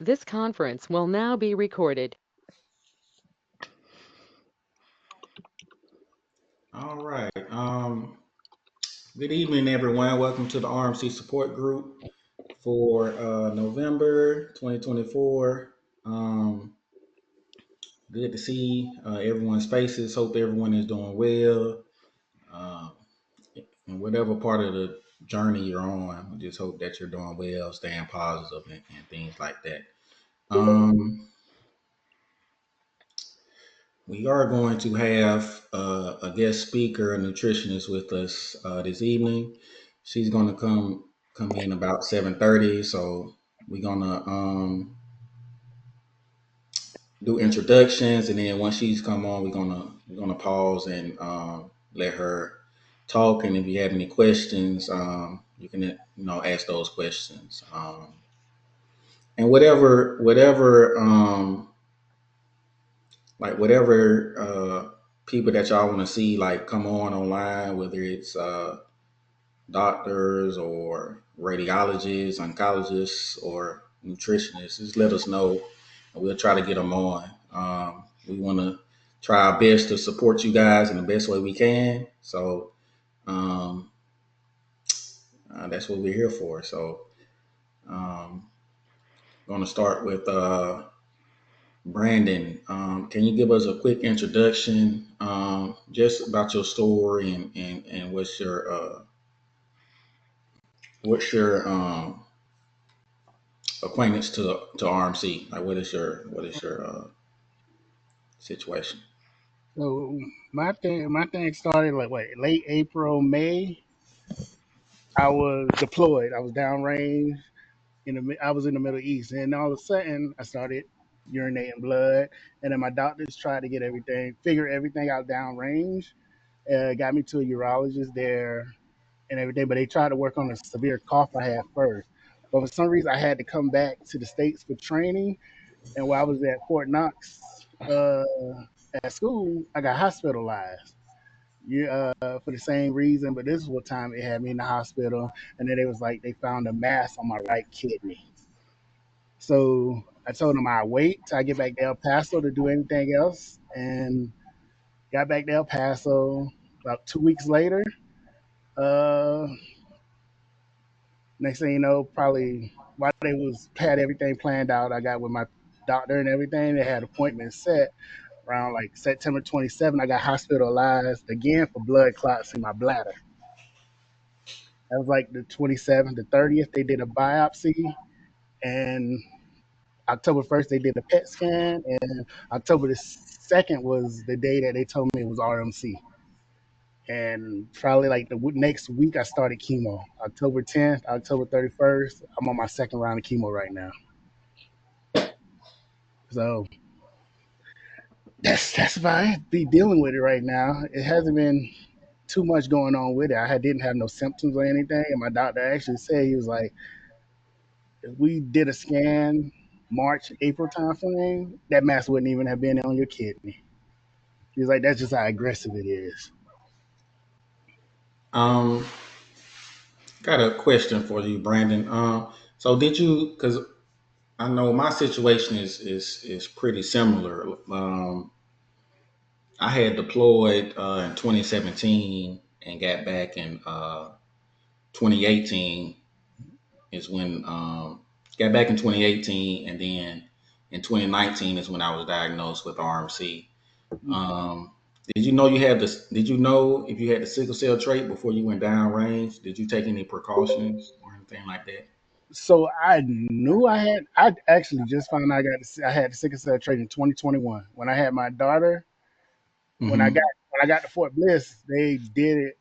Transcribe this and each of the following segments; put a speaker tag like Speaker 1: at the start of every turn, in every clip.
Speaker 1: This conference will now be recorded.
Speaker 2: All right. Good evening, everyone. Welcome to the RMC support group for November 2024. Good to see everyone's faces. Hope everyone is doing well. Um, and whatever part of the journey you're on, I just hope that you're doing well, staying positive, and things like that. Um, we are going to have a guest speaker, a nutritionist, with us this evening. She's going to come in about 7:30. So we're gonna do introductions, and then once she's come on, we're gonna pause and let her talk. And if you have any questions, you can ask those questions. And whatever people that y'all want to see like come on online, whether it's doctors or radiologists, oncologists, or nutritionists, just let us know and we'll try to get them on. We want to try our best to support you guys in the best way we can. So um, that's what we're here for. So um, I'm going to start with Brandon. Can you give us a quick introduction just about your story and what's your acquaintance to RMC? Like, what is your situation?
Speaker 3: So my thing started like what late April, May. I was deployed. I was downrange I was in the Middle East, and all of a sudden I started urinating blood, and then my doctors tried to figure everything out downrange. Got me to a urologist there and everything, but they tried to work on a severe cough I had first. But for some reason, I had to come back to the States for training, and while I was at Fort Knox at school, I got hospitalized. For the same reason, but this is what time it had me in the hospital, and then it was like they found a mass on my right kidney. So I told them I'd wait till I get back to El Paso to do anything else, and got back to El Paso about 2 weeks later. Uh, Next thing you know, probably while they was had everything planned out, I got with my doctor and everything. They had appointments set around like September 27th. I got hospitalized again for blood clots in my bladder. That was like the 27th, the 30th. They did a biopsy, and October 1st they did a PET scan, and October the 2nd was the day that they told me it was RMC. And probably like the next week I started chemo. October 10th, October 31st. I'm on my second round of chemo right now. So that's about it. Be dealing with it right now. It hasn't been too much going on with it. Didn't have no symptoms or anything, and my doctor actually said he was like, if we did a scan March, April time frame, that mass wouldn't even have been on your kidney. He's like, that's just how aggressive it is.
Speaker 2: Um, got a question for you, Brandon. So did you? Because I know my situation is pretty similar. I had deployed in 2017 and got back in 2018 is when got back in 2018, and then in 2019 is when I was diagnosed with RMC. Um, did you know you had this? Did you know if you had the sickle cell trait before you went down range? Did you take any precautions or anything like that?
Speaker 3: So I knew I had. I actually just found out I had the sickle cell trait in 2021 when I had my daughter. When I got
Speaker 2: Mm-hmm.
Speaker 3: when I got to Fort Bliss, they did it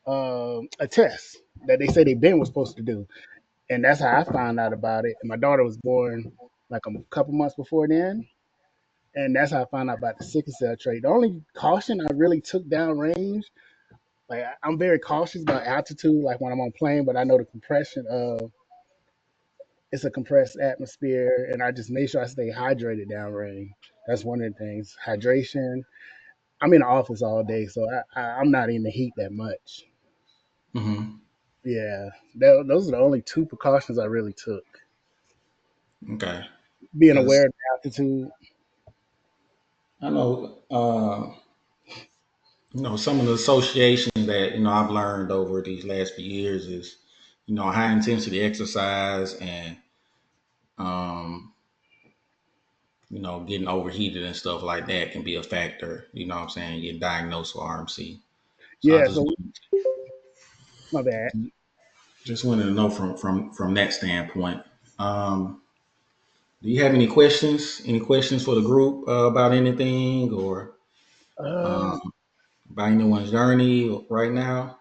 Speaker 3: a test that they said they been was supposed to do, and that's how I found out about it. And my daughter was born like a couple months before then, and that's how I found out about the sickle cell trait. The only caution I really took down range, like I'm very cautious about altitude, like when I'm on plane, but I know the compression of it's a compressed atmosphere, and I just make sure I stay hydrated downrange. That's one of the things. Hydration. I'm in the office all day, so I'm not in the heat that much.
Speaker 2: Mm-hmm.
Speaker 3: Yeah, those are the only two precautions I really took.
Speaker 2: Okay.
Speaker 3: being aware
Speaker 2: because
Speaker 3: of the altitude.
Speaker 2: I know, some of the associations that I've learned over these last few years is, high intensity exercise and um, getting overheated and stuff like that can be a factor. You know what I'm saying? Getting diagnosed with RMC. So I
Speaker 3: Yeah,
Speaker 2: just
Speaker 3: so my bad.
Speaker 2: wanted to know from that standpoint. Um, do you have any questions? Any questions for the group about anything or
Speaker 3: Uh,
Speaker 2: um, about anyone's journey right now?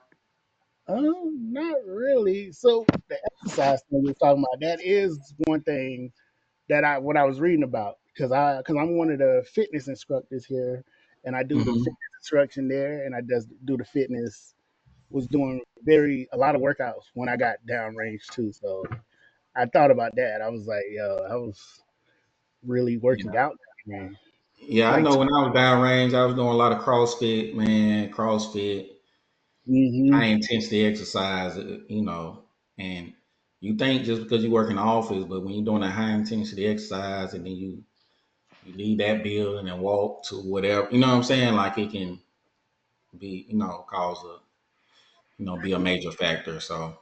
Speaker 3: not really. So the exercise thing you're talking about, that is one thing that what I was reading about, because I'm one of the fitness instructors here, and I do the
Speaker 2: Hmm.
Speaker 3: fitness instruction there, and I just do the fitness. Was doing a lot of workouts when I got downrange too. So I thought about that. I was like, yo, I was really
Speaker 2: Yeah.
Speaker 3: working out, man.
Speaker 2: Yeah, I
Speaker 3: Like,
Speaker 2: know when I was downrange, I was doing a lot of CrossFit, man, CrossFit, high
Speaker 3: mm-hmm.
Speaker 2: intensity exercise, and you think just because you work in the office, but when you're doing a high intensity exercise and then you leave that building and walk to whatever, you know what I'm saying? Like it can be, cause a, be a major factor. So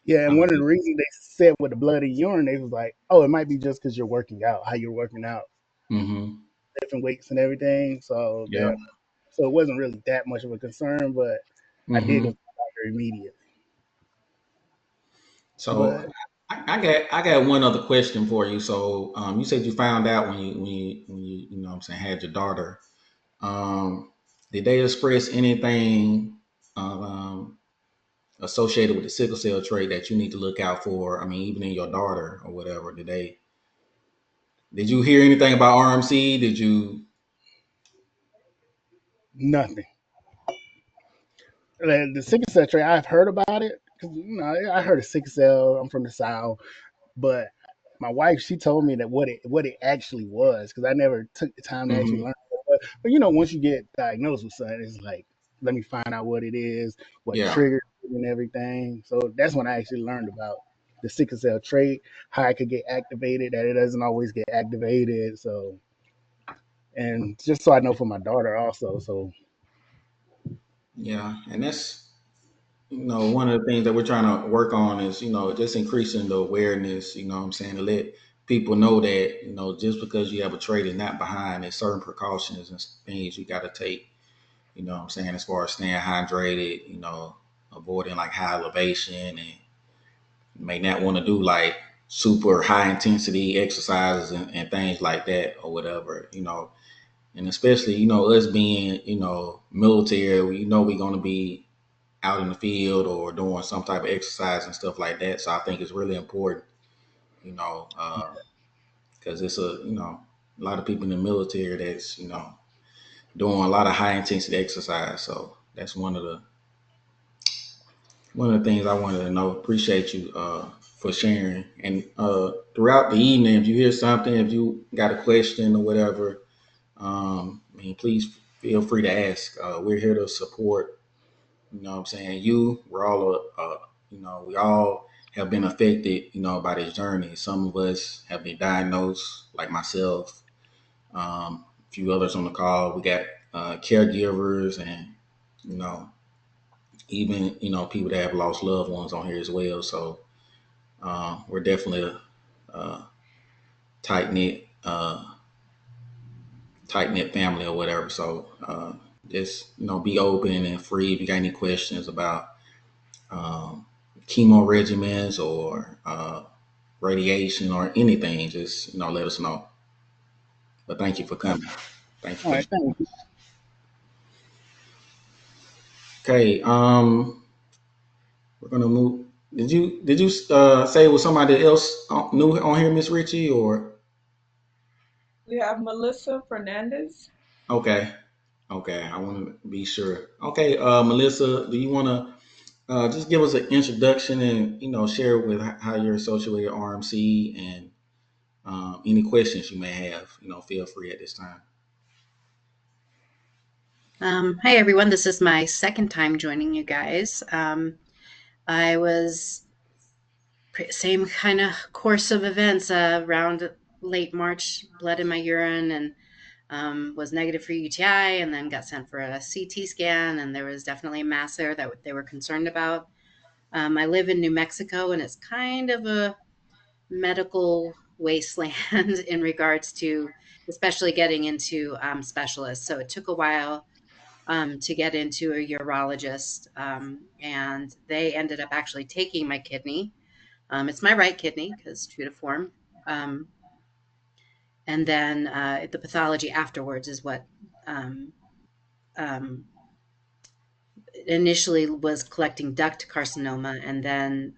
Speaker 3: Yeah,
Speaker 2: I
Speaker 3: and
Speaker 2: know.
Speaker 3: one of the reasons they said with the blood and urine, they was like, oh, it might be just because you're working out, how you're working out,
Speaker 2: Hmm.
Speaker 3: different weights and everything.
Speaker 2: Yeah.
Speaker 3: So it wasn't really that much of a concern, but I did go to
Speaker 2: Hmm.
Speaker 3: the doctor immediately.
Speaker 2: So
Speaker 3: But
Speaker 2: I got one other question for you. So you said you found out when you know what I'm saying, had your daughter. Um, did they express anything associated with the sickle cell trait that you need to look out for? I mean, even in your daughter or whatever, did you hear anything about RMC? Did you?
Speaker 3: nothing. The sickle cell trait, I've heard about it because I heard of sickle cell. I'm from the South, but my wife, she told me that what it actually was, because I never took the time to actually
Speaker 2: Hmm.
Speaker 3: learn. But once you get diagnosed with something, it's like, let me find out what it is, what
Speaker 2: Yeah,
Speaker 3: triggers it and everything. So that's when I actually learned about the sickle cell trait, how it could get activated, that it doesn't always get activated. So, and just so I know for my daughter also. So
Speaker 2: yeah, and that's one of the things that we're trying to work on is just increasing the awareness. You know what I'm saying, to let people know that just because you have a trait is not behind. There's certain precautions and things you got to take. You know what I'm saying, as far as staying hydrated. Avoiding like high elevation, and you may not want to do like super high intensity exercises and things like that or whatever. And especially us being military, we're going to be out in the field or doing some type of exercise and stuff like that. So I think it's really important, you know, because it's a lot of people in the military that's doing a lot of high intensity exercise. So that's one of the things I wanted to know. Appreciate you for sharing. And throughout the evening, if you hear something, if you got a question or whatever, please feel free to ask. We're here to support. You know what I'm saying? We're all, we all have been affected, by this journey. Some of us have been diagnosed, like myself, a few others on the call. We got caregivers and, you know, even, people that have lost loved ones on here as well. So we're definitely a tight knit, tight knit family or whatever. So just, be open and free if you got any questions about um, chemo regimens or radiation or anything, just let us know. But thank you for coming. Thank you
Speaker 3: all
Speaker 2: for
Speaker 3: right,
Speaker 2: sharing.
Speaker 3: thank you.
Speaker 2: Okay, we're gonna move. Did you say it was somebody else new on here, Miss Ritchie, or
Speaker 4: We have Melissa Fernandez.
Speaker 2: okay? Okay, I want to be sure. Okay, Melissa, do you want to just give us an introduction and share with how you're associated with RMC and any questions you may have? Feel free at this time.
Speaker 5: Hi, everyone. This is my second time joining you guys. I was same kind of course of events around late March, blood in my urine, and was negative for UTI, and then got sent for a CT scan, and there was definitely a mass there that they were concerned about. I live in New Mexico, and it's kind of a medical wasteland in regards to especially getting into specialists. So it took a while to get into a urologist, and they ended up actually taking my kidney. It's my right kidney because true to form. Um, and then the pathology afterwards is what um, um, initially was collecting duct carcinoma, and then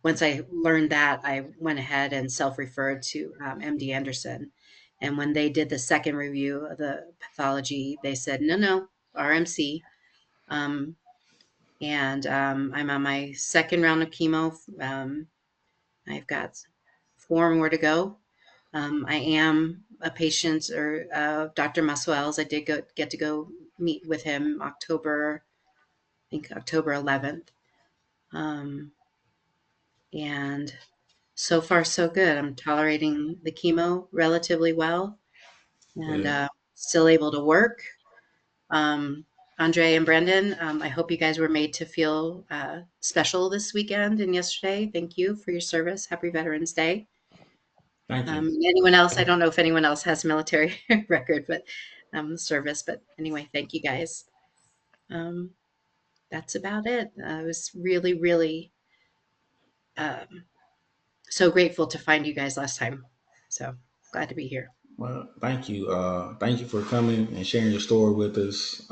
Speaker 5: once I learned that, I went ahead and self-referred to MD Anderson. And when they did the second review of the pathology, they said, no, RMC. Um, and I'm on my second round of chemo. I've got 4 more to go. I am a patient or Dr. Maswell's. I did get to go meet with him I think October 11th. And so far, so good. I'm tolerating the chemo relatively well and
Speaker 2: Good.
Speaker 5: still able to work. Um, Andre and Brendan, I hope you guys were made to feel special this weekend and yesterday. Thank you for your service. Happy Veterans Day.
Speaker 2: Thank you.
Speaker 5: Anyone else? I don't know if anyone else has military record, but service. But anyway, thank you guys. Um, that's about it. I was really, really um, so grateful to find you guys last time. So glad to be here.
Speaker 2: Well, thank you. Thank you for coming and sharing your story with us.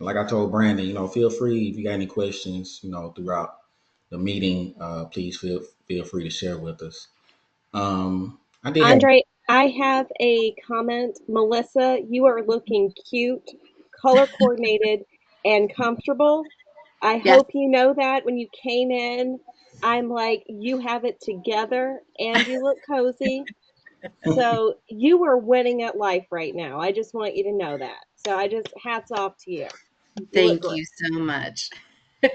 Speaker 2: Like I told Brandon, feel free if you got any questions, throughout the meeting, please feel free to share with us. I did have.
Speaker 6: Andre, I have a comment. Melissa, you are looking cute, color coordinated, and comfortable. I
Speaker 5: Yes,
Speaker 6: hope you know that when you came in, I'm like, you have it together and you look cozy. So you are winning at life right now. I just want you to know that. So I just hats off to you. You look
Speaker 5: thank
Speaker 6: great.
Speaker 5: you so much.
Speaker 6: So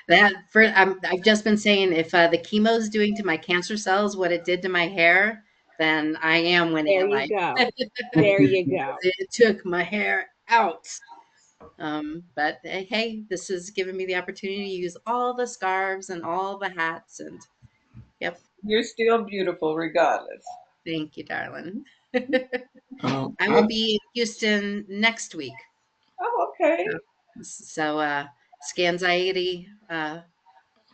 Speaker 5: I've just been saying if the chemo's doing to my cancer cells what it did to my hair, then I am winning
Speaker 6: there
Speaker 5: at
Speaker 6: you
Speaker 5: life.
Speaker 6: go. There you go.
Speaker 5: It took my hair out. But hey, this has given me the opportunity to use all the scarves and all the hats. And yep,
Speaker 4: You're still beautiful regardless.
Speaker 5: thank you, darling. I will
Speaker 2: I
Speaker 5: be in Houston next week.
Speaker 4: Oh, okay.
Speaker 5: So Scanxiety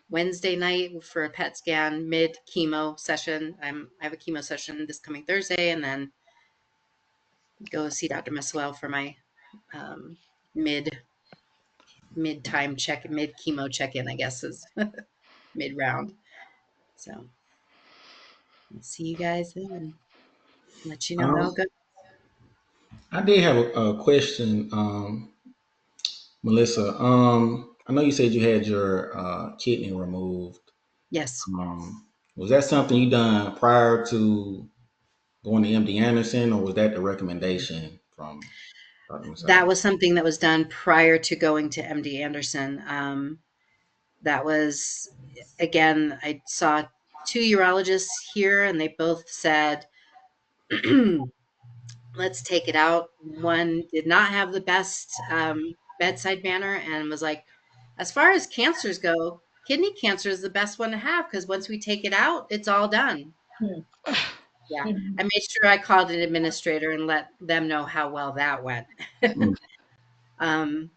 Speaker 5: Wednesday night for a PET scan mid chemo session. I have a chemo session this coming Thursday, and then go see Dr. Meswell for my um, mid mid chemo check in. I guess is mid round. So I'll see you guys then and let you know how it
Speaker 2: um,
Speaker 5: goes.
Speaker 2: I did have a question, Melissa. I know you said you had your kidney removed.
Speaker 5: Yes,
Speaker 2: Was that something you done prior to going to MD Anderson, or was that the recommendation from Dr.
Speaker 5: that
Speaker 2: Masai?
Speaker 5: was something that was done prior to going to MD Anderson. That was again, I saw 2 urologists here, and they both said let's take it out. One did not have the best bedside manner and was like, as far as cancers go, kidney cancer is the best one to have because once we take it out, it's all done.
Speaker 4: Hmm.
Speaker 5: Yeah.
Speaker 4: Mhm.
Speaker 5: I made sure I called an administrator and let them know how well that went.
Speaker 2: Mm,
Speaker 5: um,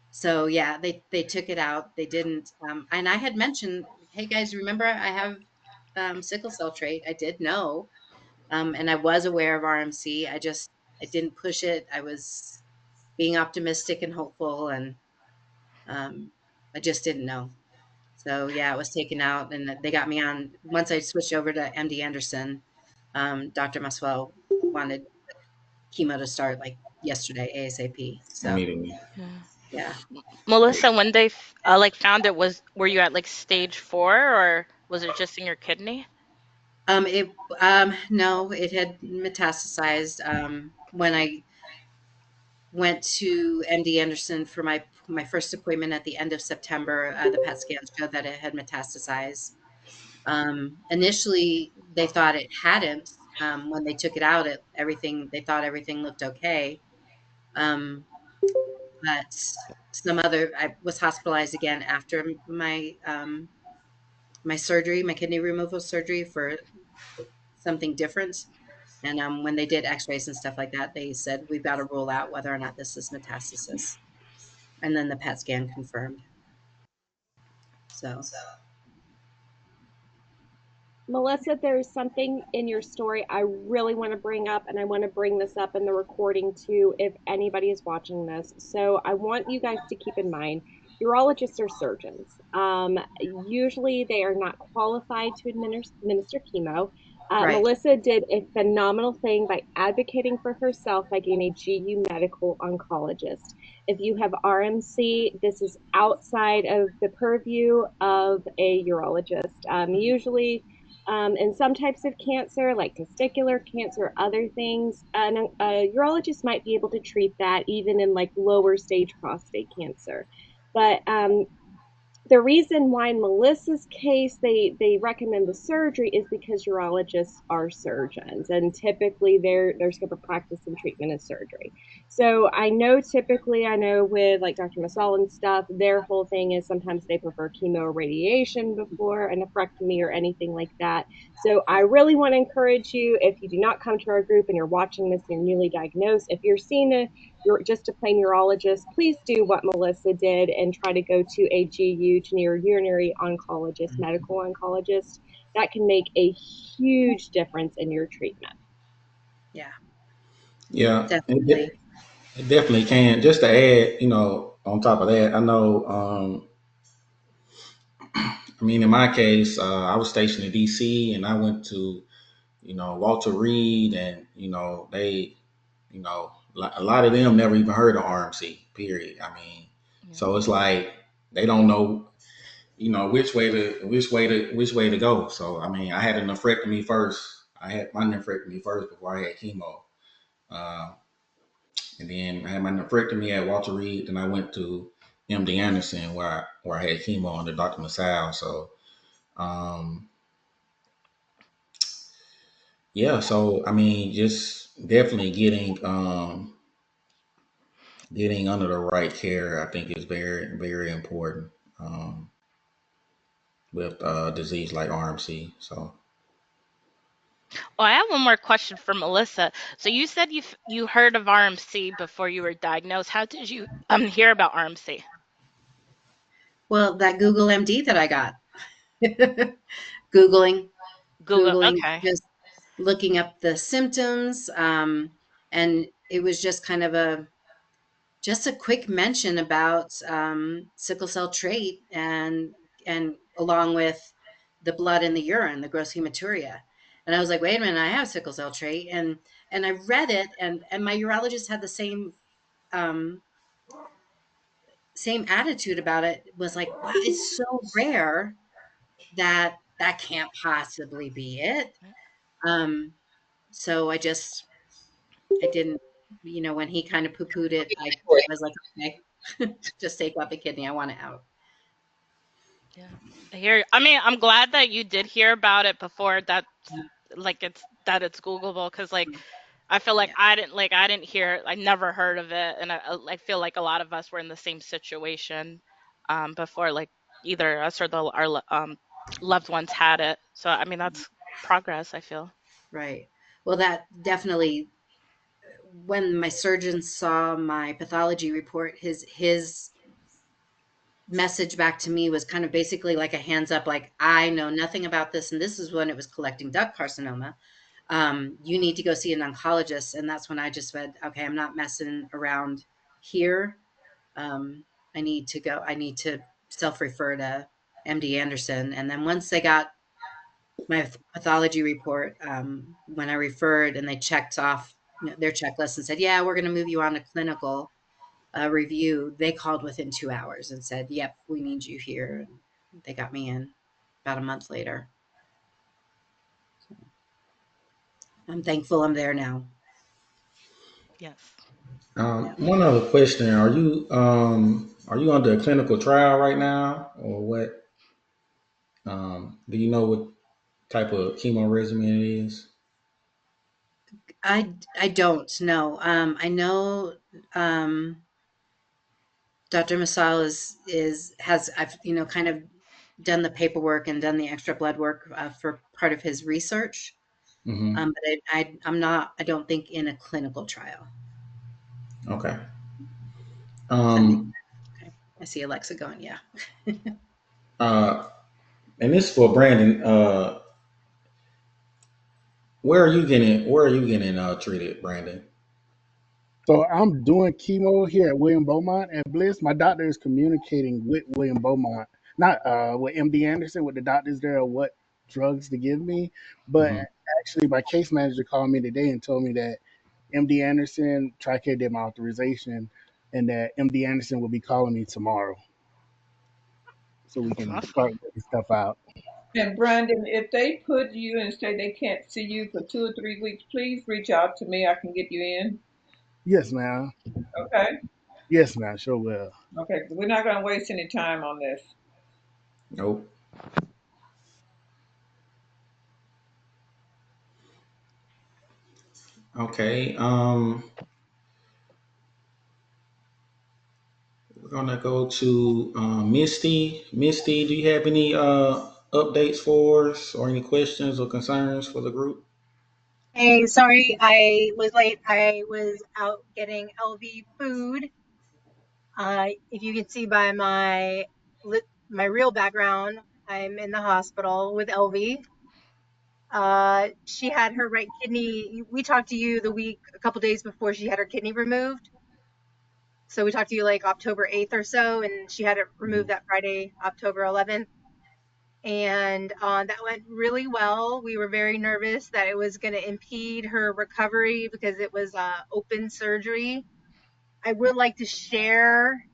Speaker 5: so yeah, they took it out. They didn't, and I had mentioned, hey guys, remember I have sickle cell trait. I did know, and I was aware of RMC. I didn't push it. I was being optimistic and hopeful, and um, I just didn't know. So yeah, it was taken out, and they got me on. Once I switched over to MD Anderson, Dr. Muswell wanted chemo to start like yesterday, ASAP. So
Speaker 2: immediately.
Speaker 7: Yeah.
Speaker 5: yeah,
Speaker 7: Melissa, when they like found it, was were you at like stage 4 or was it just in your kidney?
Speaker 5: it no, it had metastasized. When I went to MD Anderson for my first appointment at the end of September, the PET scan showed that it had metastasized. Initially, they thought it hadn't. When they took it out, they thought everything looked okay. Um, but I was hospitalized again after my surgery, my kidney removal surgery, for something different. And when they did X-rays and stuff like that, they said we've got to rule out whether or not this is metastasis. And then the PET scan confirmed. So
Speaker 6: Melissa, there's something in your story I really want to bring up, and I want to bring this up in the recording too if anybody is watching this. So I want you guys to keep in mind urologists are surgeons. Usually they are not qualified to administer chemo.
Speaker 5: right.
Speaker 6: Melissa did a phenomenal thing by advocating for herself by getting a GU medical oncologist. If you have RMC, this is outside of the purview of a urologist. Usually, and some types of cancer, like testicular cancer, other things, a urologist might be able to treat that even in like lower stage prostate cancer. But the reason why in Melissa's case they recommend the surgery is because urologists are surgeons, and typically their scope of practice and treatment is surgery. So I know with like Dr. Masal and stuff, their whole thing is sometimes they prefer chemo or radiation before a nephrectomy or anything like that. So I really want to encourage you, if you do not come to our group and you're watching this and you're newly diagnosed, if you're seeing you're just a plain urologist, please do what Melissa did and try to go to a GU, to your urinary oncologist, medical oncologist. That can make a huge difference in your treatment.
Speaker 5: Yeah,
Speaker 2: Yeah,
Speaker 5: definitely.
Speaker 2: it definitely can. Just to add, on top of that, I know. I mean, in my case, I was stationed in DC, and I went to, Walter Reed, and a lot of them never even heard of RMC. Period. I mean,
Speaker 7: Yeah.
Speaker 2: so it's like they don't know, which way to go. So I mean, I had a nephrectomy first. I had my nephrectomy first before I had chemo. Uh, And then I had my nephrectomy at Walter Reed. Then I went to MD Anderson where I had chemo under Dr. Masal. So um, yeah, so I mean, just definitely getting under the right care, I think is very very important with disease like RMC. So
Speaker 7: Oh, I have one more question for Melissa. So you said you heard of RMC before you were diagnosed. How did you hear about RMC?
Speaker 5: Well, that Google MD that I got, Googling,
Speaker 7: Google.
Speaker 5: Googling,
Speaker 7: Okay.
Speaker 5: just looking up the symptoms. And it was just kind of just a quick mention about sickle cell trait, and along with the blood in the urine, the gross hematuria. And I was like, wait a minute, I have sickle cell trait. And I read it, and my urologist had the um, same attitude about it, was like, wow, it's so rare that that can't possibly be it. Um, so I didn't, when he kind of poo-pooed it, I was like, okay, just take out the kidney. I want it out.
Speaker 7: Yeah. I hear you. I mean, I'm glad that you did hear about it before that, like it's Googleable, because like I feel like
Speaker 5: Yeah.
Speaker 7: I didn't hear, I never heard of it, and I feel like a lot of us were in the same situation before, like either us or our loved ones had it. So I mean, that's progress, I feel.
Speaker 5: Right. Well, that definitely, when my surgeon saw my pathology report, his message back to me was kind of basically like a hands up, like, I know nothing about this, and this is when it was collecting duct carcinoma. You need to go see an oncologist. And that's when I just said, okay, I'm not messing around here. Um, I need to self-refer to MD Anderson. And then once they got my pathology report, when I referred and they checked off their checklist and said, yeah, we're going to move you on to clinical review, they called within 2 hours and said, yep, we need you here. And they got me in about a month later. I'm thankful I'm there now.
Speaker 7: Yes.
Speaker 5: Yeah.
Speaker 2: one other question: are you under a clinical trial right now, or what? Do you know what type of chemo regimen it is?
Speaker 5: I don't know. I know Dr. Masal is has I've kind of done the paperwork and done the extra blood work for part of his research.
Speaker 2: Mm-hmm.
Speaker 5: But I'm not. I don't think in a clinical trial.
Speaker 2: Okay.
Speaker 5: If that makes
Speaker 2: Um.
Speaker 5: sense. Okay. I see Alexa going. Yeah.
Speaker 2: Uh. And this for Brandon. Where are you getting treated, Brandon?
Speaker 3: So I'm doing chemo here at William Beaumont at Bliss. My doctor is communicating with William Beaumont, not with MD Anderson, with the doctors there, of what drugs to give me. But
Speaker 2: Mm-hmm.
Speaker 3: actually, my case manager called me today and told me that MD Anderson, TRICARE did my authorization, and that MD Anderson will be calling me tomorrow so we
Speaker 7: That's
Speaker 3: can
Speaker 7: awesome.
Speaker 3: start working stuff out.
Speaker 4: And Brandon, if they put you and say they can't see you for 2 or 3 weeks, please reach out to me. I can get you in.
Speaker 3: Yes, ma'am.
Speaker 4: Okay.
Speaker 3: Yes, ma'am. Sure will.
Speaker 4: Okay. We're not going to waste any time on this.
Speaker 2: Nope. Okay. We're gonna go to Misty. Misty, do you have any updates for us, or any questions or concerns for the group?
Speaker 8: Hey, sorry I was late. I was out getting LV food. If you can see by my real background, I'm in the hospital with LV. She had her right kidney. We talked to you a couple days before she had her kidney removed. So we talked to you like October 8th or so, and she had it removed that Friday, October 11th. And that went really well. We were very nervous that it was going to impede her recovery because it was open surgery. I would like to share.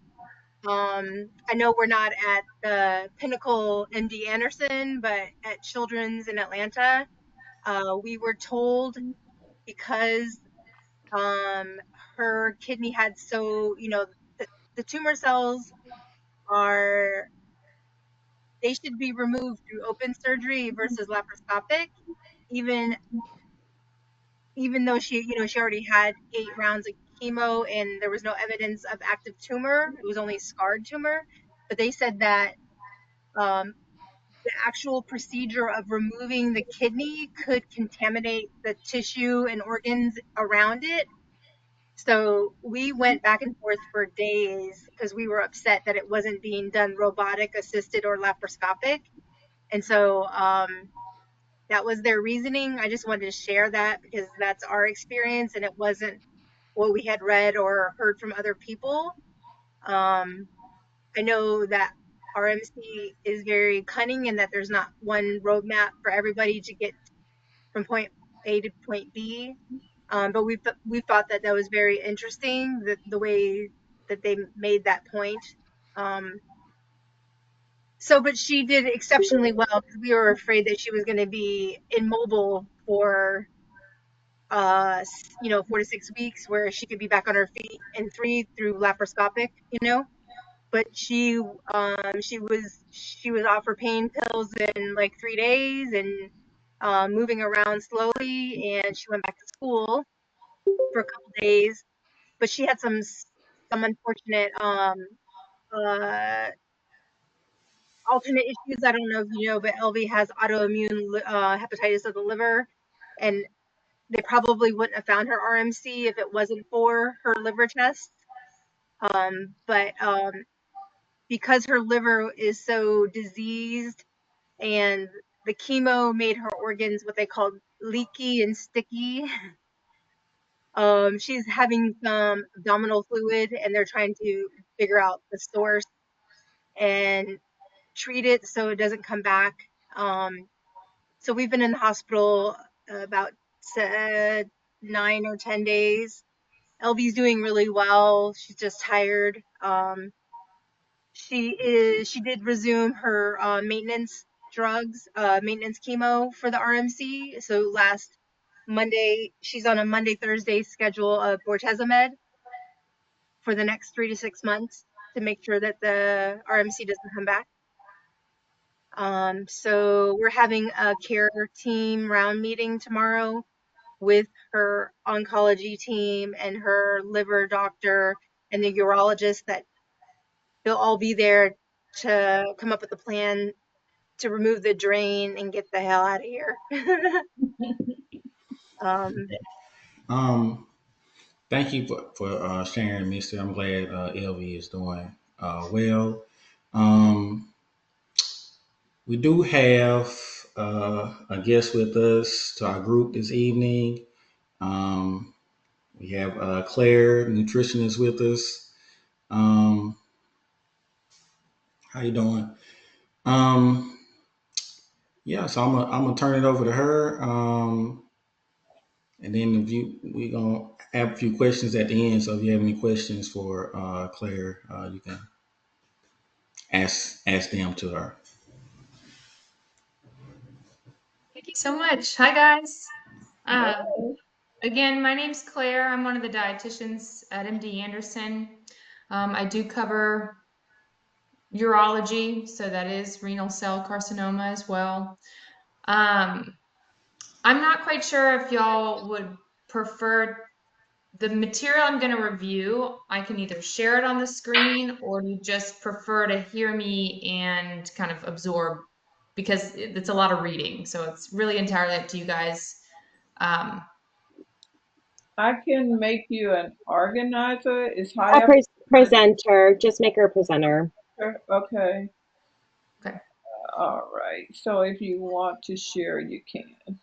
Speaker 8: I know we're not at the Pinnacle MD Anderson, but at Children's in Atlanta, we were told because um, her kidney had the tumor cells are they should be removed through open surgery versus laparoscopic. Even even though she already had 8 rounds of chemo and there was no evidence of active tumor, it was only scarred tumor. But they said that um, the actual procedure of removing the kidney could contaminate the tissue and organs around it. So we went back and forth for days because we were upset that it wasn't being done robotic assisted or laparoscopic. And so that was their reasoning. I just wanted to share that because that's our experience and it wasn't what we had read or heard from other people. Um, I know that RMC is very cunning and that there's not one roadmap for everybody to get from point A to point B. But we thought that that was very interesting, the way that they made that point. Um, but she did exceptionally well because we were afraid that she was going to be immobile for 4 to 6 weeks, where she could be back on her feet in three through laparoscopic. But she was off her pain pills in like 3 days and moving around slowly, and she went back to school for a couple days. But she had some unfortunate uh, alternate issues. I don't know if you know, but LV has autoimmune hepatitis of the liver, and they probably wouldn't have found her RMC if it wasn't for her liver tests. But because her liver is so diseased and the chemo made her organs what they call leaky and sticky, she's having some abdominal fluid, and they're trying to figure out the source and treat it so it doesn't come back. So we've been in the hospital about 9 or 10 days. LV's doing really well. She's just tired. She did resume her maintenance chemo for the RMC. So last Monday, she's on a Monday Thursday schedule of bortezomib for the next 3 to 6 months to make sure that the RMC doesn't come back. So we're having a care team round meeting tomorrow with her oncology team and her liver doctor and the urologist, that they'll all be there to come up with a plan to remove the drain and get the hell out of here. um,
Speaker 2: Um, Thank you for sharing, Mister. I'm glad LV is doing well. Um, we do have a guest with us to our group this evening. Um, we have Claire, nutritionist, with us. Um, how you doing? Um, yeah, so I'm gonna turn it over to her, and then if you we gonna have a few questions at the end. So if you have any questions for Claire, you can ask them to her.
Speaker 9: Thank you so much. Hi, guys. Uh,
Speaker 4: Hello.
Speaker 9: again, my name's Claire. I'm one of the dietitians at MD Anderson. I do cover urology, so that is renal cell carcinoma as well. Um, I'm not quite sure if y'all would prefer the material I'm going to review. I can either share it on the screen, or you just prefer to hear me and kind of absorb, because it's a lot of reading. So it's really entirely up to you guys. Um,
Speaker 4: I can make you an organizer. It's
Speaker 6: A
Speaker 4: high up.
Speaker 6: presenter. Just make her a presenter.
Speaker 4: There. Okay.
Speaker 9: okay.
Speaker 4: All right. So if you want to share, you can.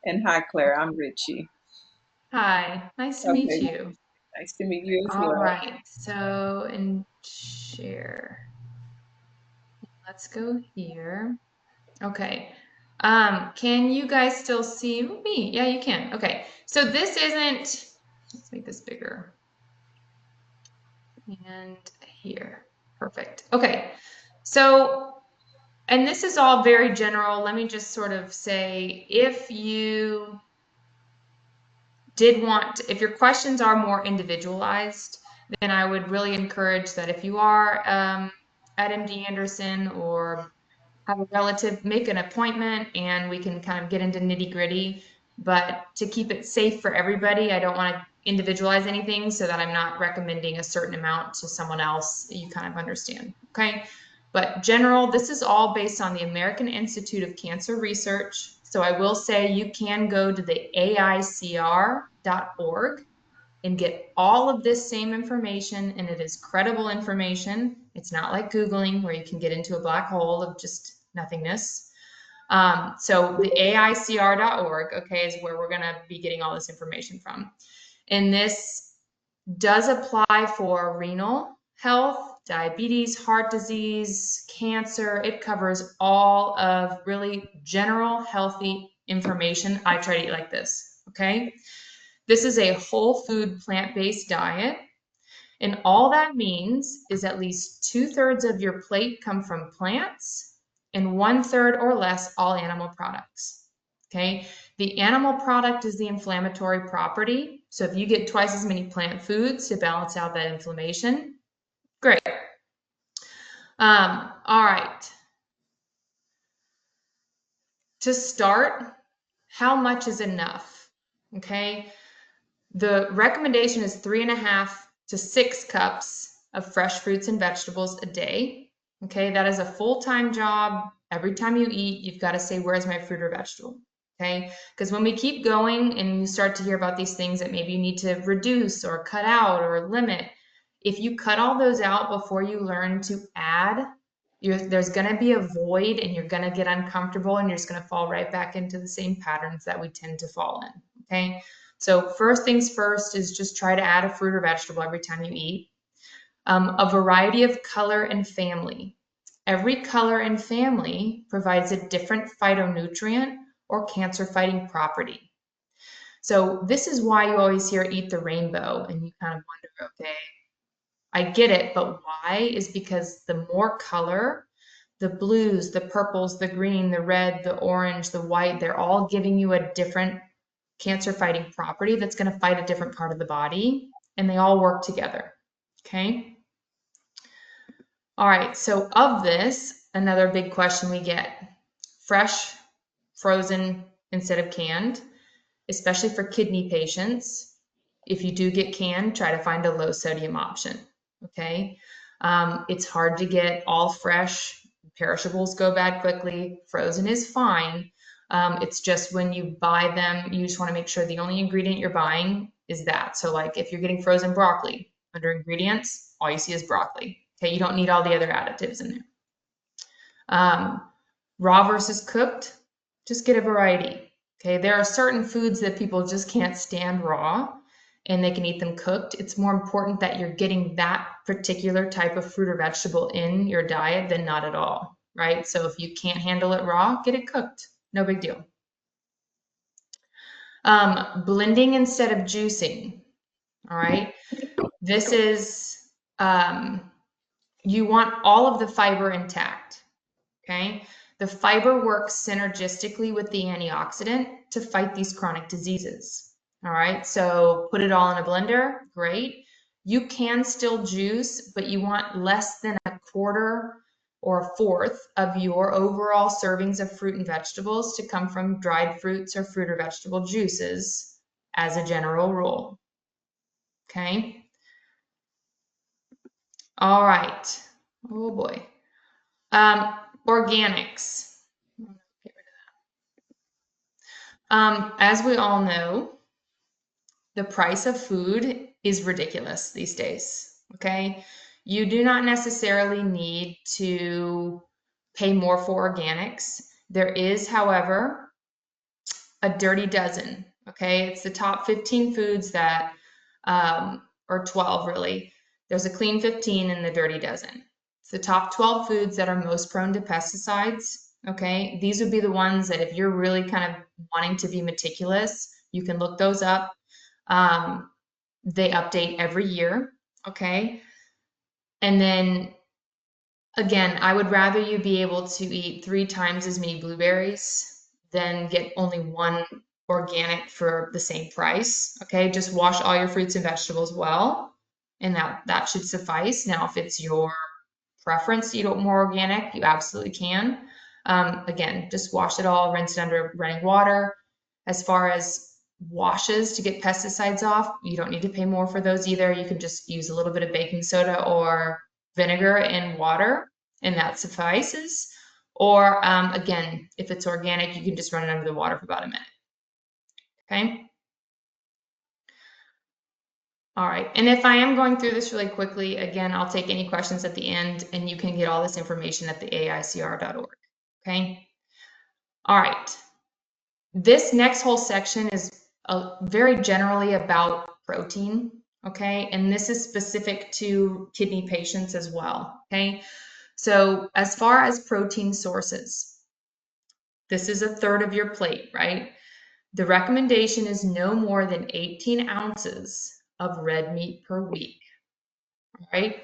Speaker 4: And hi, Claire. I'm Richie.
Speaker 9: Hi, nice to meet
Speaker 4: Okay.
Speaker 9: you.
Speaker 4: Nice to meet you as
Speaker 9: All
Speaker 4: well.
Speaker 9: right, so and share. Let's go here. Okay. Can you guys still see me? Yeah, you can. Okay. So this isn't, let's make this bigger. And here. Perfect. Okay. So, and this is all very general. Let me just sort of say, if you did want, if your questions are more individualized, then I would really encourage that if you are at MD Anderson or have a relative, make an appointment and we can kind of get into nitty gritty. But to keep it safe for everybody, I don't want to individualize anything so that I'm not recommending a certain amount to someone else. You kind of understand, okay? But general, this is all based on the American Institute of Cancer Research. So I will say you can go to the AICR.org and get all of this same information, and it is credible information. It's not like Googling where you can get into a black hole of just nothingness. So the AICR.org, okay, is where we're going to be getting all this information from. And this does apply for renal health, diabetes, heart disease, cancer. It covers all of really general healthy information. I try to eat like this, okay? This is a whole food plant-based diet. And all that means is at least 2/3 of your plate come from plants and 1/3 or less all animal products. Okay. The animal product is the inflammatory property. So if you get twice as many plant foods to balance out that inflammation, great. All right. To start, how much is enough? Okay. The recommendation is 3.5 to 6 cups of fresh fruits and vegetables a day. Okay, that is a full-time job. Every time you eat, you've got to say, where's my fruit or vegetable? Okay, because when we keep going and you start to hear about these things that maybe you need to reduce or cut out or limit, if you cut all those out before you learn to add, there's going to be a void and you're going to get uncomfortable and you're just going to fall right back into the same patterns that we tend to fall in. Okay. So first things first is just try to add a fruit or vegetable every time you eat. A variety of color and family. Every color and family provides a different phytonutrient or cancer-fighting property. So this is why you always hear eat the rainbow, and you kind of wonder, okay, I get it, but why? Is because the more color, the blues, the purples, the green, the red, the orange, the white, they're all giving you a different cancer fighting property that's going to fight a different part of the body, and they all work together. Okay. All right. So of this, another big question we get. Fresh, frozen instead of canned, especially for kidney patients. If you do get canned, try to find a low sodium option, okay? It's hard to get all fresh. Perishables go bad quickly. Frozen is fine. It's just when you buy them, you just want to make sure the only ingredient you're buying is that. So like if you're getting frozen broccoli, under ingredients, all you see is broccoli. Okay, you don't need all the other additives in there. Raw versus cooked, just get a variety. Okay, there are certain foods that people just can't stand raw and they can eat them cooked. It's more important that you're getting that particular type of fruit or vegetable in your diet than not at all, right? So if you can't handle it raw, get it cooked. No big deal. Blending instead of juicing, all right? This is, you want all of the fiber intact, okay? The fiber works synergistically with the antioxidant to fight these chronic diseases, all right? So put it all in a blender, great. You can still juice, but you want less than a quarter or a fourth of your overall servings of fruit and vegetables to come from dried fruits or fruit or vegetable juices as a general rule, okay? All right, oh boy. Organics. As we all know, the price of food is ridiculous these days, okay? You do not necessarily need to pay more for organics. There is, however, a dirty dozen, okay? It's the top 15 foods that, or 12 really. There's a clean 15 and the dirty dozen. It's the top 12 foods that are most prone to pesticides, okay? These would be the ones that if you're really kind of wanting to be meticulous, you can look those up. They update every year, okay? And then again, I would rather you be able to eat 3 times as many blueberries than get only one organic for the same price, okay? Just wash all your fruits and vegetables well, and that should suffice. Now, if it's your preference to eat more organic, you absolutely can. Again, just wash it all, rinse it under running water. As far as washes to get pesticides off, you don't need to pay more for those either. You can just use a little bit of baking soda or vinegar and water, and that suffices. Or again, if it's organic, you can just run it under the water for about a minute. Okay. All right, and if I am going through this really quickly, again, I'll take any questions at the end, and you can get all this information at the aicr.org, okay? All right, this next whole section is very generally about protein, okay? And this is specific to kidney patients as well, okay? So as far as protein sources, this is a third of your plate, right? The recommendation is no more than 18 ounces of red meat per week, right?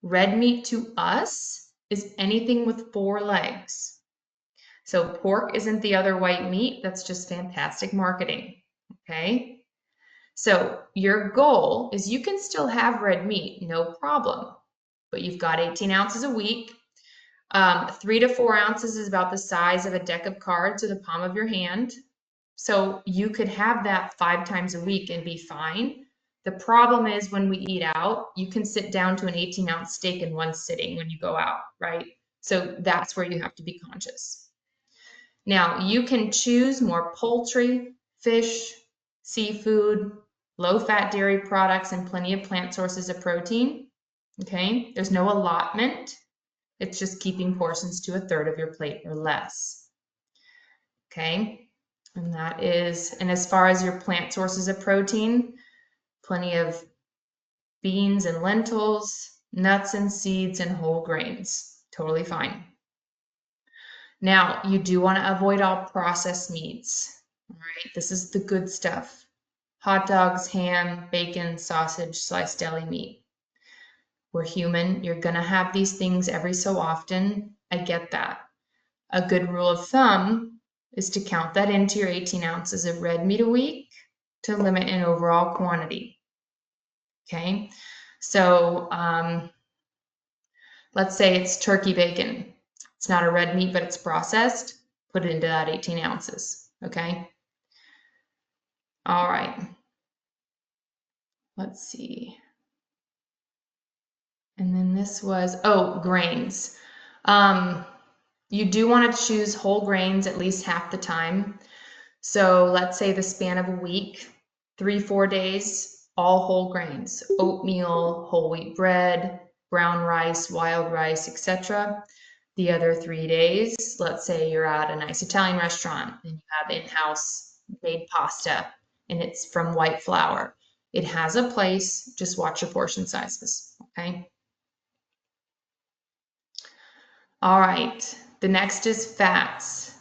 Speaker 9: Red meat to us is anything with 4 legs. So pork isn't the other white meat. That's just fantastic marketing, okay? So your goal is you can still have red meat, no problem, but you've got 18 ounces a week. 3 to 4 ounces is about the size of a deck of cards or the palm of your hand. So you could have that 5 times a week and be fine. The problem is when we eat out, you can sit down to an 18-ounce steak in one sitting when you go out, right? So that's where you have to be conscious. Now, you can choose more poultry, fish, seafood, low-fat dairy products, and plenty of plant sources of protein, okay? There's no allotment. It's just keeping portions to a third of your plate or less, okay? And that is, and as far as your plant sources of protein, plenty of beans and lentils, nuts and seeds, and whole grains. Totally fine. Now, you do want to avoid all processed meats. All right, this is the good stuff. Hot dogs, ham, bacon, sausage, sliced deli meat. We're human. You're going to have these things every so often. I get that. A good rule of thumb is to count that into your 18 ounces of red meat a week to limit an overall quantity. Okay, so let's say it's turkey bacon. It's not a red meat, but it's processed. Put it into that 18 ounces, okay? All right. Let's see. And then this was, oh, grains. You do want to choose whole grains at least half the time. So let's say the span of a week, 3-4 days, all whole grains, oatmeal, whole wheat bread, brown rice, wild rice, etc. The other 3 days, let's say you're at a nice Italian restaurant and you have in-house made pasta and it's from white flour. It has a place, just watch your portion sizes, okay? All right, the next is fats.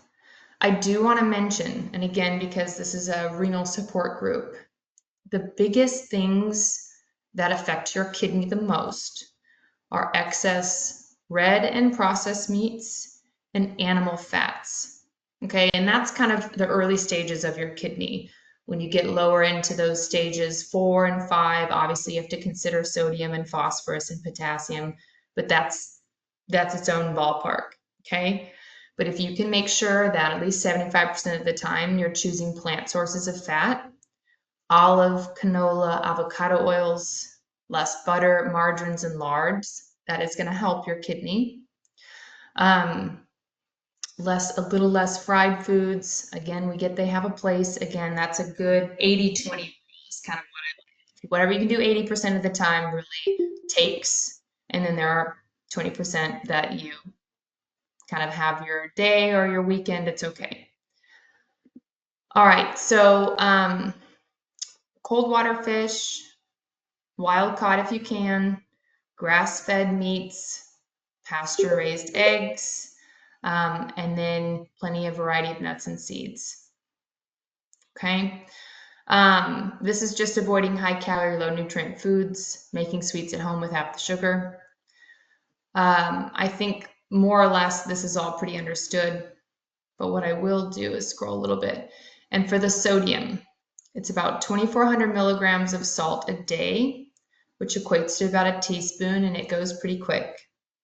Speaker 9: I do want to mention, and again, because this is a renal support group, the biggest things that affect your kidney the most are excess red and processed meats and animal fats. Okay, and that's kind of the early stages of your kidney. When you get lower into those stages 4 and 5, obviously you have to consider sodium and phosphorus and potassium, but that's its own ballpark. Okay, but if you can make sure that at least 75% of the time you're choosing plant sources of fat, olive, canola, avocado oils, less butter, margarines, and lards, that is going to help your kidney. A little less fried foods. Again, they have a place. Again, that's a good 80-20 rule is kind of what I like. Whatever you can do 80% of the time really takes. And then there are 20% that you kind of have your day or your weekend. It's okay. All right. So cold water fish, wild caught if you can, grass-fed meats, pasture-raised eggs, and then plenty of variety of nuts and seeds. Okay. This is just avoiding high-calorie, low-nutrient foods, making sweets at home with half the sugar. I think more or less this is all pretty understood, but what I will do is scroll a little bit. And for the sodium, it's about 2,400 milligrams of salt a day, which equates to about a teaspoon, and it goes pretty quick.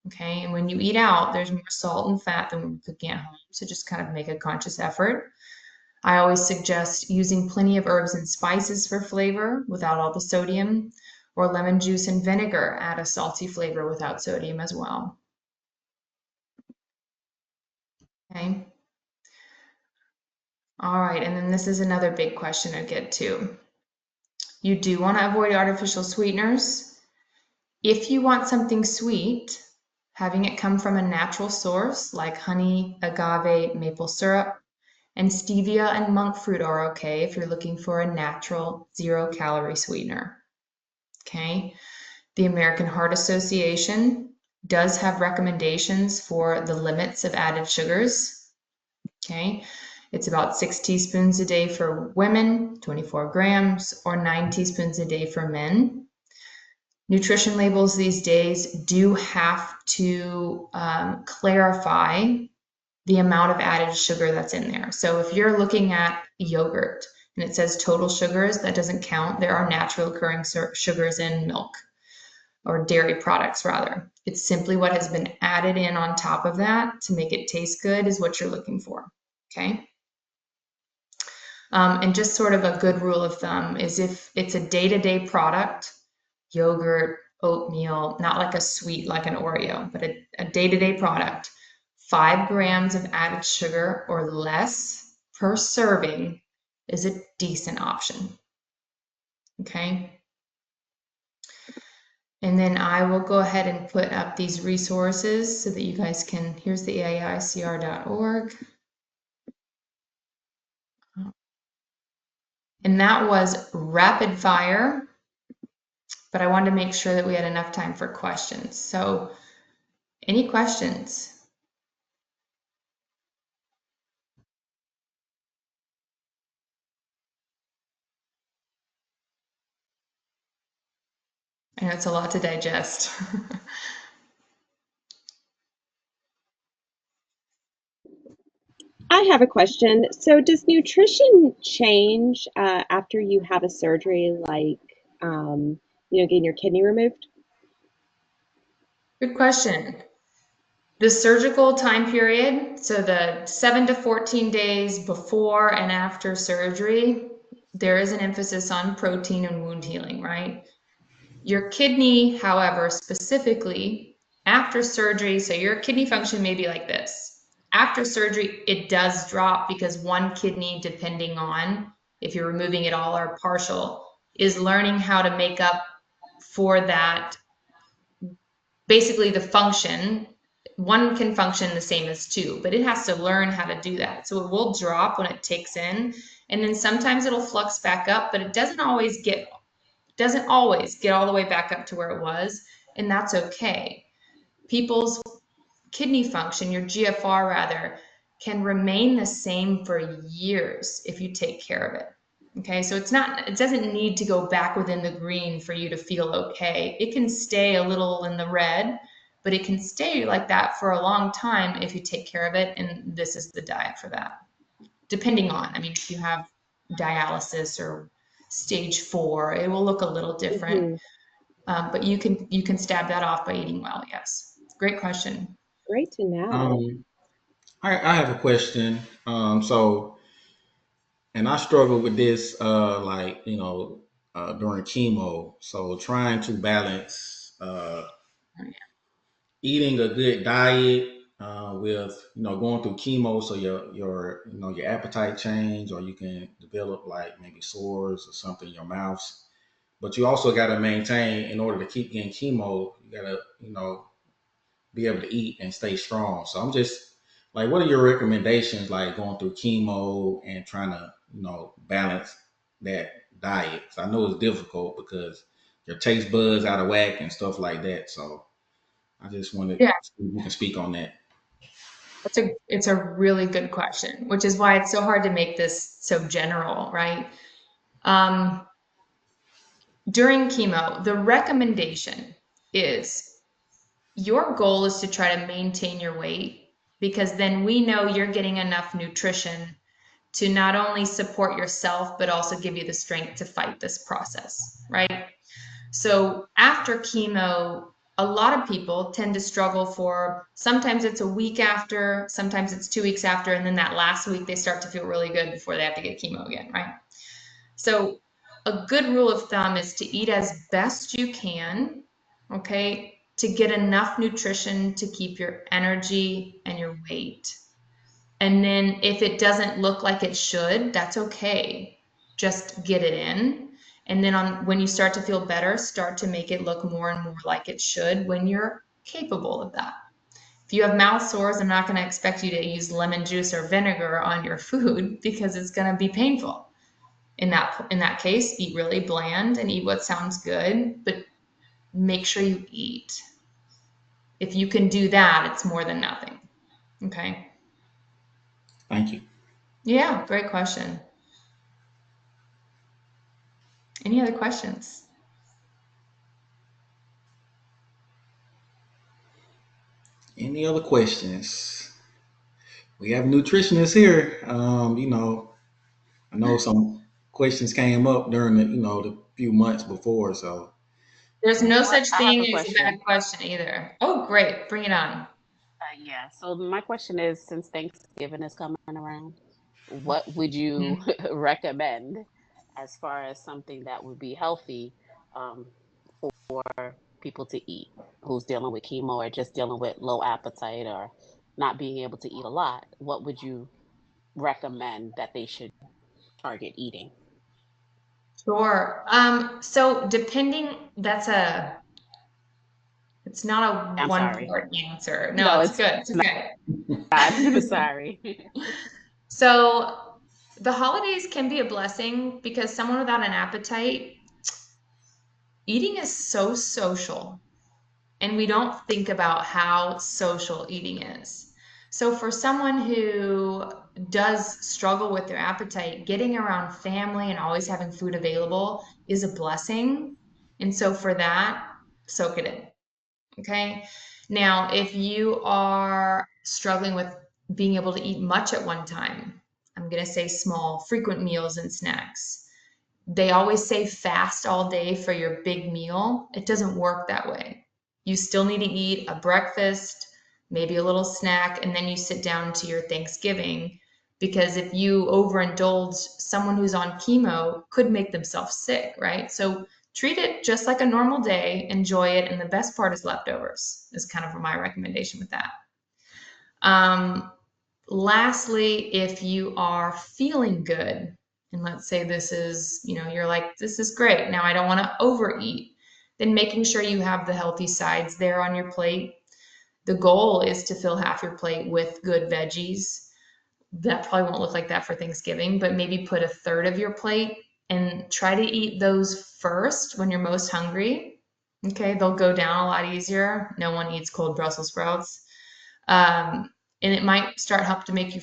Speaker 9: Okay, and when you eat out, there's more salt and fat than when you're cooking at home, so just kind of make a conscious effort. I always suggest using plenty of herbs and spices for flavor without all the sodium, or lemon juice and vinegar add a salty flavor without sodium as well. Okay. All right, and then this is another big question I get to. You do want to avoid artificial sweeteners. If you want something sweet, having it come from a natural source like honey, agave, maple syrup, and stevia and monk fruit are okay if you're looking for a natural 0-calorie sweetener. Okay. The American Heart Association does have recommendations for the limits of added sugars. Okay. It's about 6 teaspoons a day for women, 24 grams, or 9 teaspoons a day for men. Nutrition labels these days do have to clarify the amount of added sugar that's in there. So if you're looking at yogurt and it says total sugars, that doesn't count. There are natural occurring sugars in milk, or dairy products rather. It's simply what has been added in on top of that to make it taste good is what you're looking for. Okay. And just sort of a good rule of thumb is if it's a day-to-day product, yogurt, oatmeal, not like a sweet like an Oreo, but a day-to-day product, 5 grams of added sugar or less per serving is a decent option. Okay. And then I will go ahead and put up these resources so that you guys can, here's the AICR.org. And that was rapid fire, but I wanted to make sure that we had enough time for questions. So any questions? I know it's a lot to digest.
Speaker 6: I have a question. So, does nutrition change after you have a surgery, like getting your kidney removed?
Speaker 9: Good question. The surgical time period, so the 7 to 14 days before and after surgery, there is an emphasis on protein and wound healing, right? Your kidney, however, specifically after surgery, so your kidney function may be like this. After surgery, it does drop because one kidney, depending on if you're removing it all or partial, is learning how to make up for that. Basically, the function, one can function the same as two, but it has to learn how to do that. So it will drop when it takes in, and then sometimes it'll flux back up, but it doesn't always get all the way back up to where it was, and that's okay. People's kidney function, your GFR rather, can remain the same for years if you take care of it. Okay, so it doesn't need to go back within the green for you to feel okay. It can stay a little in the red, but it can stay like that for a long time if you take care of it, and this is the diet for that. Depending on, I mean, if you have dialysis or stage 4, it will look a little different. But you can stab that off by eating well. Yes, great question.
Speaker 6: Great to know.
Speaker 2: I have a question. And I struggle with this, during chemo. So trying to balance eating a good diet with going through chemo, so your appetite change, or you can develop like maybe sores or something in your mouth. But you also got to maintain, in order to keep getting chemo, you got to be able to eat and stay strong. So I'm just like, what are your recommendations, like going through chemo and trying to, balance that diet? So I know it's difficult because your taste buds out of whack and stuff like that. So I just wanted to
Speaker 9: Yeah,
Speaker 2: see if you can speak on that.
Speaker 9: it's a really good question, which is why it's so hard to make this so general, right? During chemo, the recommendation is your goal is to try to maintain your weight, because then we know you're getting enough nutrition to not only support yourself, but also give you the strength to fight this process, right? So after chemo, a lot of people tend to struggle for, sometimes it's a week after, sometimes it's 2 weeks after, and then that last week they start to feel really good before they have to get chemo again, right? So a good rule of thumb is to eat as best you can, okay, to get enough nutrition to keep your energy and your weight. And then if it doesn't look like it should, that's okay. Just get it in. And then when you start to feel better, start to make it look more and more like it should when you're capable of that. If you have mouth sores, I'm not going to expect you to use lemon juice or vinegar on your food because it's going to be painful. In that case, eat really bland and eat what sounds good, but make sure you eat. If you can do that, it's more than nothing. Okay.
Speaker 2: Thank you.
Speaker 9: Yeah, great question. Any other questions?
Speaker 2: Any other questions? We have nutritionists here. I know some questions came up during the few months before. So
Speaker 9: There's no
Speaker 10: So
Speaker 9: such
Speaker 10: I have
Speaker 9: thing
Speaker 10: a
Speaker 9: as a bad
Speaker 10: question.
Speaker 9: question either. Oh, great. Bring it on.
Speaker 10: Yeah. So my question is, since Thanksgiving is coming around, what would you
Speaker 9: Mhm.
Speaker 10: recommend as far as something that would be healthy um, for people to eat who's dealing with chemo or just dealing with low appetite or not being able to eat a lot? What would you recommend that they should target eating?
Speaker 9: Sure. So it's not a
Speaker 10: I'm
Speaker 9: one
Speaker 10: sorry.
Speaker 9: part answer. No,
Speaker 10: No,
Speaker 9: it's
Speaker 10: it's
Speaker 9: good. It's
Speaker 10: not.
Speaker 9: okay.
Speaker 10: I'm sorry.
Speaker 9: So the holidays can be a blessing because someone without an appetite, eating is so social, and we don't think about how social eating is. So for someone who does struggle with their appetite, getting around family and always having food available is a blessing. And so for that, soak it in. Okay. Now, if you are struggling with being able to eat much at one time, I'm going to say small, frequent meals and snacks. They always say fast all day for your big meal. It doesn't work that way. You still need to eat a breakfast, maybe a little snack, and then you sit down to your Thanksgiving. Because if you overindulge, someone who's on chemo could make themselves sick, right? So treat it just like a normal day, enjoy it, and the best part is leftovers, is kind of my recommendation with that. Lastly, if you are feeling good, and let's say this is, you're like, this is great, now I don't want to overeat, then making sure you have the healthy sides there on your plate. The goal is to fill half your plate with good veggies. That probably won't look like that for Thanksgiving, but maybe put a third of your plate and try to eat those first when you're most hungry. Okay, they'll go down a lot easier. No one eats cold Brussels sprouts. And it might start help to make you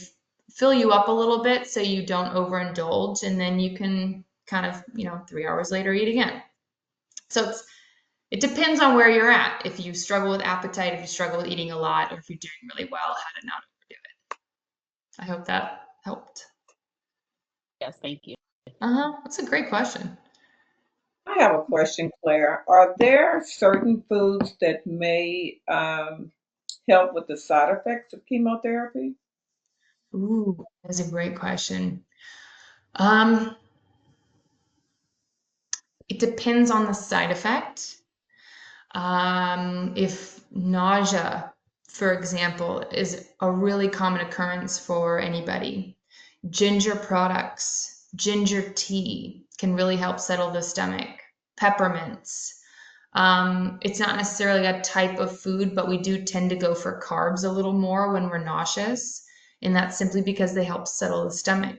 Speaker 9: fill you up a little bit so you don't overindulge, and then you can kind of 3 hours later eat again. So it depends on where you're at. If you struggle with appetite, if you struggle with eating a lot, or if you're doing really well, how to not overdo it. I hope that helped.
Speaker 10: Yes, thank you.
Speaker 9: That's a great question.
Speaker 4: I have a question, Claire. Are there certain foods that may help with the side effects of chemotherapy?
Speaker 9: Ooh, that's a great question. Um, it depends on the side effect. If nausea, for example, is a really common occurrence for anybody, ginger products, ginger tea can really help settle the stomach. Peppermints. It's not necessarily a type of food, but we do tend to go for carbs a little more when we're nauseous, and that's simply because they help settle the stomach.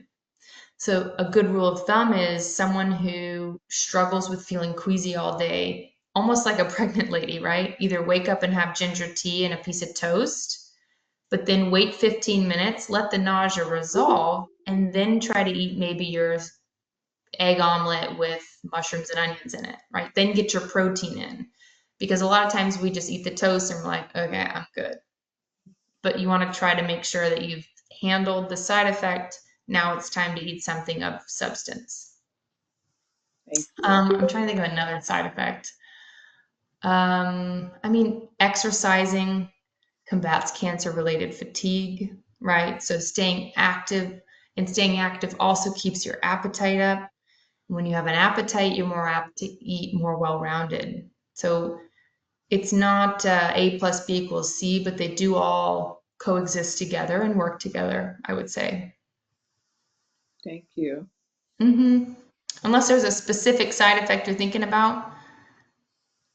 Speaker 9: So a good rule of thumb is someone who struggles with feeling queasy all day, almost like a pregnant lady, right? Either wake up and have ginger tea and a piece of toast, but then wait 15 minutes, let the nausea resolve, and then try to eat maybe your egg omelet with mushrooms and onions in it, right? Then get your protein in. Because a lot of times we just eat the toast and we're like, okay, I'm good. But you want to try to make sure that you've handled the side effect. Now it's time to eat something of substance.
Speaker 4: Thank you.
Speaker 9: I'm trying to think of another side effect. Exercising combats cancer-related fatigue, right? So staying active also keeps your appetite up. When you have an appetite, you're more apt to eat more well-rounded. So it's not A plus B equals C, but they do all coexist together and work together, I would say.
Speaker 4: Thank you.
Speaker 9: Unless there's a specific side effect you're thinking about.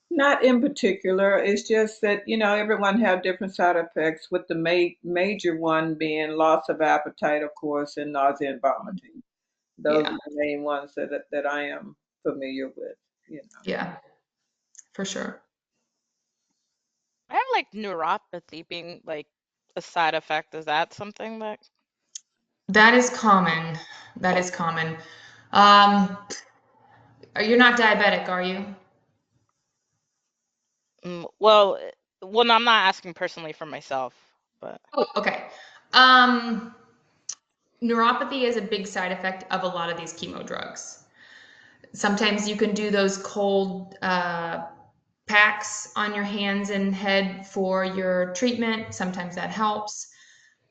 Speaker 4: Not in particular. It's just that, everyone have different side effects, with the major one being loss of appetite, of course, and nausea and vomiting. Those are
Speaker 9: Yeah,
Speaker 4: the main ones that I am familiar with.
Speaker 9: yeah, for sure.
Speaker 7: I have like neuropathy being like a side effect. Is that something that?
Speaker 9: That is common. That is common. Um, you're not diabetic, are you?
Speaker 7: Well, no, I'm not asking personally for myself, but
Speaker 9: Oh, okay. Um, Neuropathy is a big side effect of a lot of these chemo drugs. Sometimes you can do those cold packs on your hands and head for your treatment. Sometimes that helps.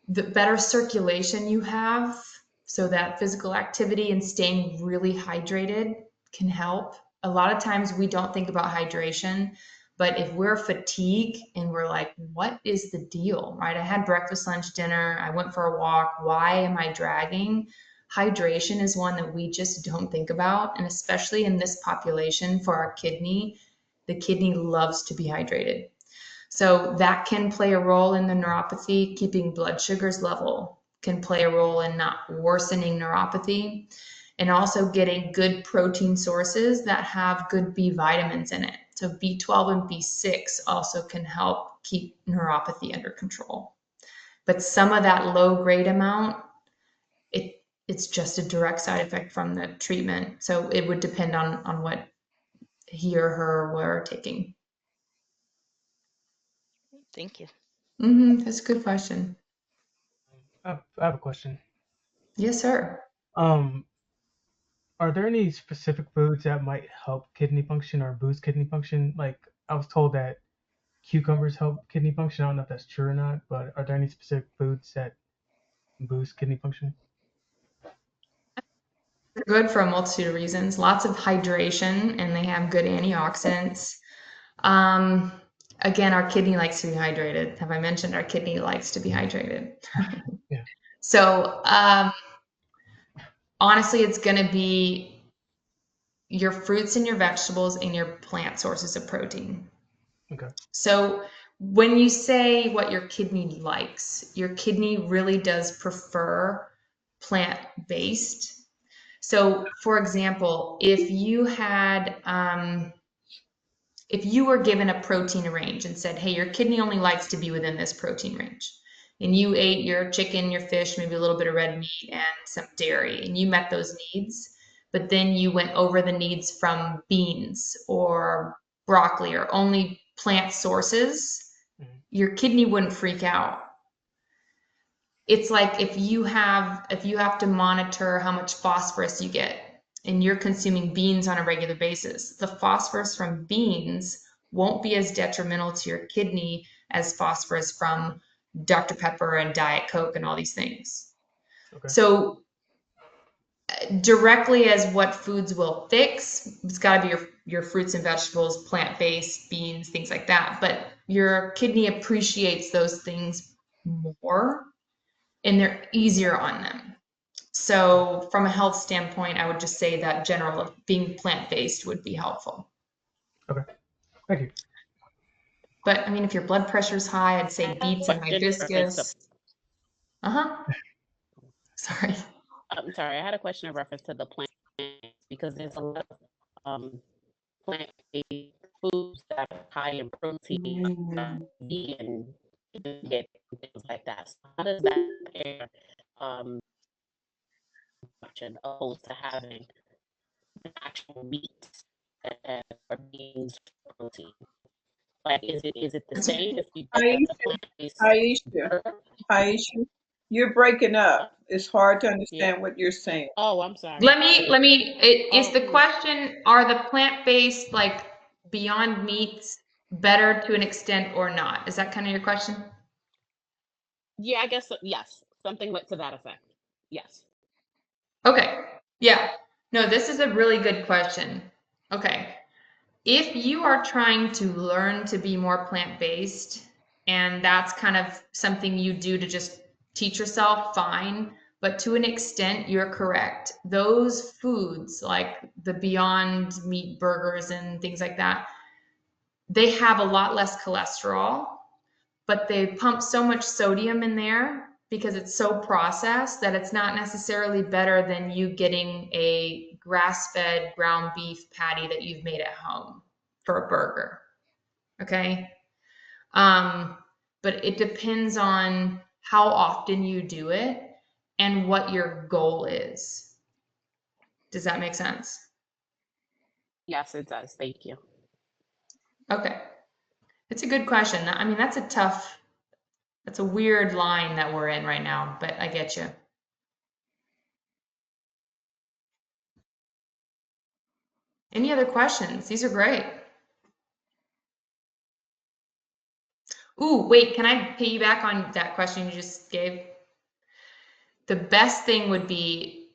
Speaker 9: The better circulation you have, so that physical activity and staying really hydrated can help. A lot of times we don't think about hydration, but if we're fatigued and we're like, what is the deal, right? I had breakfast, lunch, dinner, I went for a walk. Why am I dragging? Hydration is one that we just don't think about. And especially in this population for our kidney, the kidney loves to be hydrated. So that can play a role in the neuropathy. Keeping blood sugars level can play a role in not worsening neuropathy, and also getting good protein sources that have good B vitamins in it. So B12 and B6 also can help keep neuropathy under control. But some of that low grade amount, it's just a direct side effect from the treatment. So it would depend on what he or her were taking.
Speaker 7: thank you.
Speaker 9: That's a good question.
Speaker 11: I have a question.
Speaker 9: Yes, sir.
Speaker 11: Um, are there any specific foods that might help kidney function or boost kidney function? Like I was told that cucumbers help kidney function. I don't know if that's true or not, but are there any specific foods that boost kidney function?
Speaker 9: They're good for a multitude of reasons. Lots of hydration, and they have good antioxidants. Um, Again, our kidney likes to be hydrated. Have I mentioned our kidney likes to be hydrated?
Speaker 11: Yeah.
Speaker 9: So, honestly, it's going to be your fruits and your vegetables and your plant sources of protein.
Speaker 11: Okay.
Speaker 9: So, when you say what your kidney likes, your kidney really does prefer plant-based. So, for example, if you were given a protein range and said, hey, your kidney only likes to be within this protein range, and you ate your chicken, your fish, maybe a little bit of red meat and some dairy, and you met those needs, but then you went over the needs from beans or broccoli or only plant sources, your kidney wouldn't freak out. It's like if you have to monitor how much phosphorus you get and you're consuming beans on a regular basis, the phosphorus from beans won't be as detrimental to your kidney as phosphorus from Dr. Pepper and Diet Coke and all these things.
Speaker 11: Okay.
Speaker 9: So directly as what foods will fix, it's got to be your fruits and vegetables, plant-based, beans, things like that. But your kidney appreciates those things more and they're easier on them. So from a health standpoint, I would just say that general of being plant-based would be helpful.
Speaker 11: Okay. Thank you.
Speaker 9: But I mean, if your blood pressure is high, I'd say
Speaker 10: I have a
Speaker 9: beets and
Speaker 10: question in reference to.
Speaker 9: hibiscus. Sorry.
Speaker 10: I'm sorry. I had a question in reference to the plant because there's a lot of plant-based foods that are high in protein, vegan, things like that. So how does that compare option opposed to having actual meat or beans protein? Like, is it the same if you get the
Speaker 4: Aisha,
Speaker 10: plant-based
Speaker 4: Aisha,
Speaker 10: burger?
Speaker 4: Aisha, you're breaking up. It's hard to
Speaker 10: Yeah.
Speaker 4: understand what you're saying.
Speaker 10: Oh, I'm sorry.
Speaker 9: Let me, is the
Speaker 10: Oh,
Speaker 9: question, are the plant-based, like Beyond Meats, better to an extent or not? Is that kind of your question?
Speaker 10: yeah, I guess so. Yes, something to that effect. Yes.
Speaker 9: Okay. Yeah. No, this is a really good question. Okay. If you are trying to learn to be more plant-based, and that's kind of something you do to just teach yourself, fine. But to an extent, you're correct. Those foods, like the Beyond Meat burgers and things like that, they have a lot less cholesterol, but they pump so much sodium in there because it's so processed that it's not necessarily better than you getting a grass-fed ground beef patty that you've made at home for a burger. Okay. But it depends on how often you do it and what your goal is. Does that make sense?
Speaker 10: Yes, it does. Thank you.
Speaker 9: Okay. It's a good question. I mean, that's a weird line that we're in right now, but I get you. Any other questions? These are great. Ooh, wait, can I piggyback on that question you just gave? The best thing would be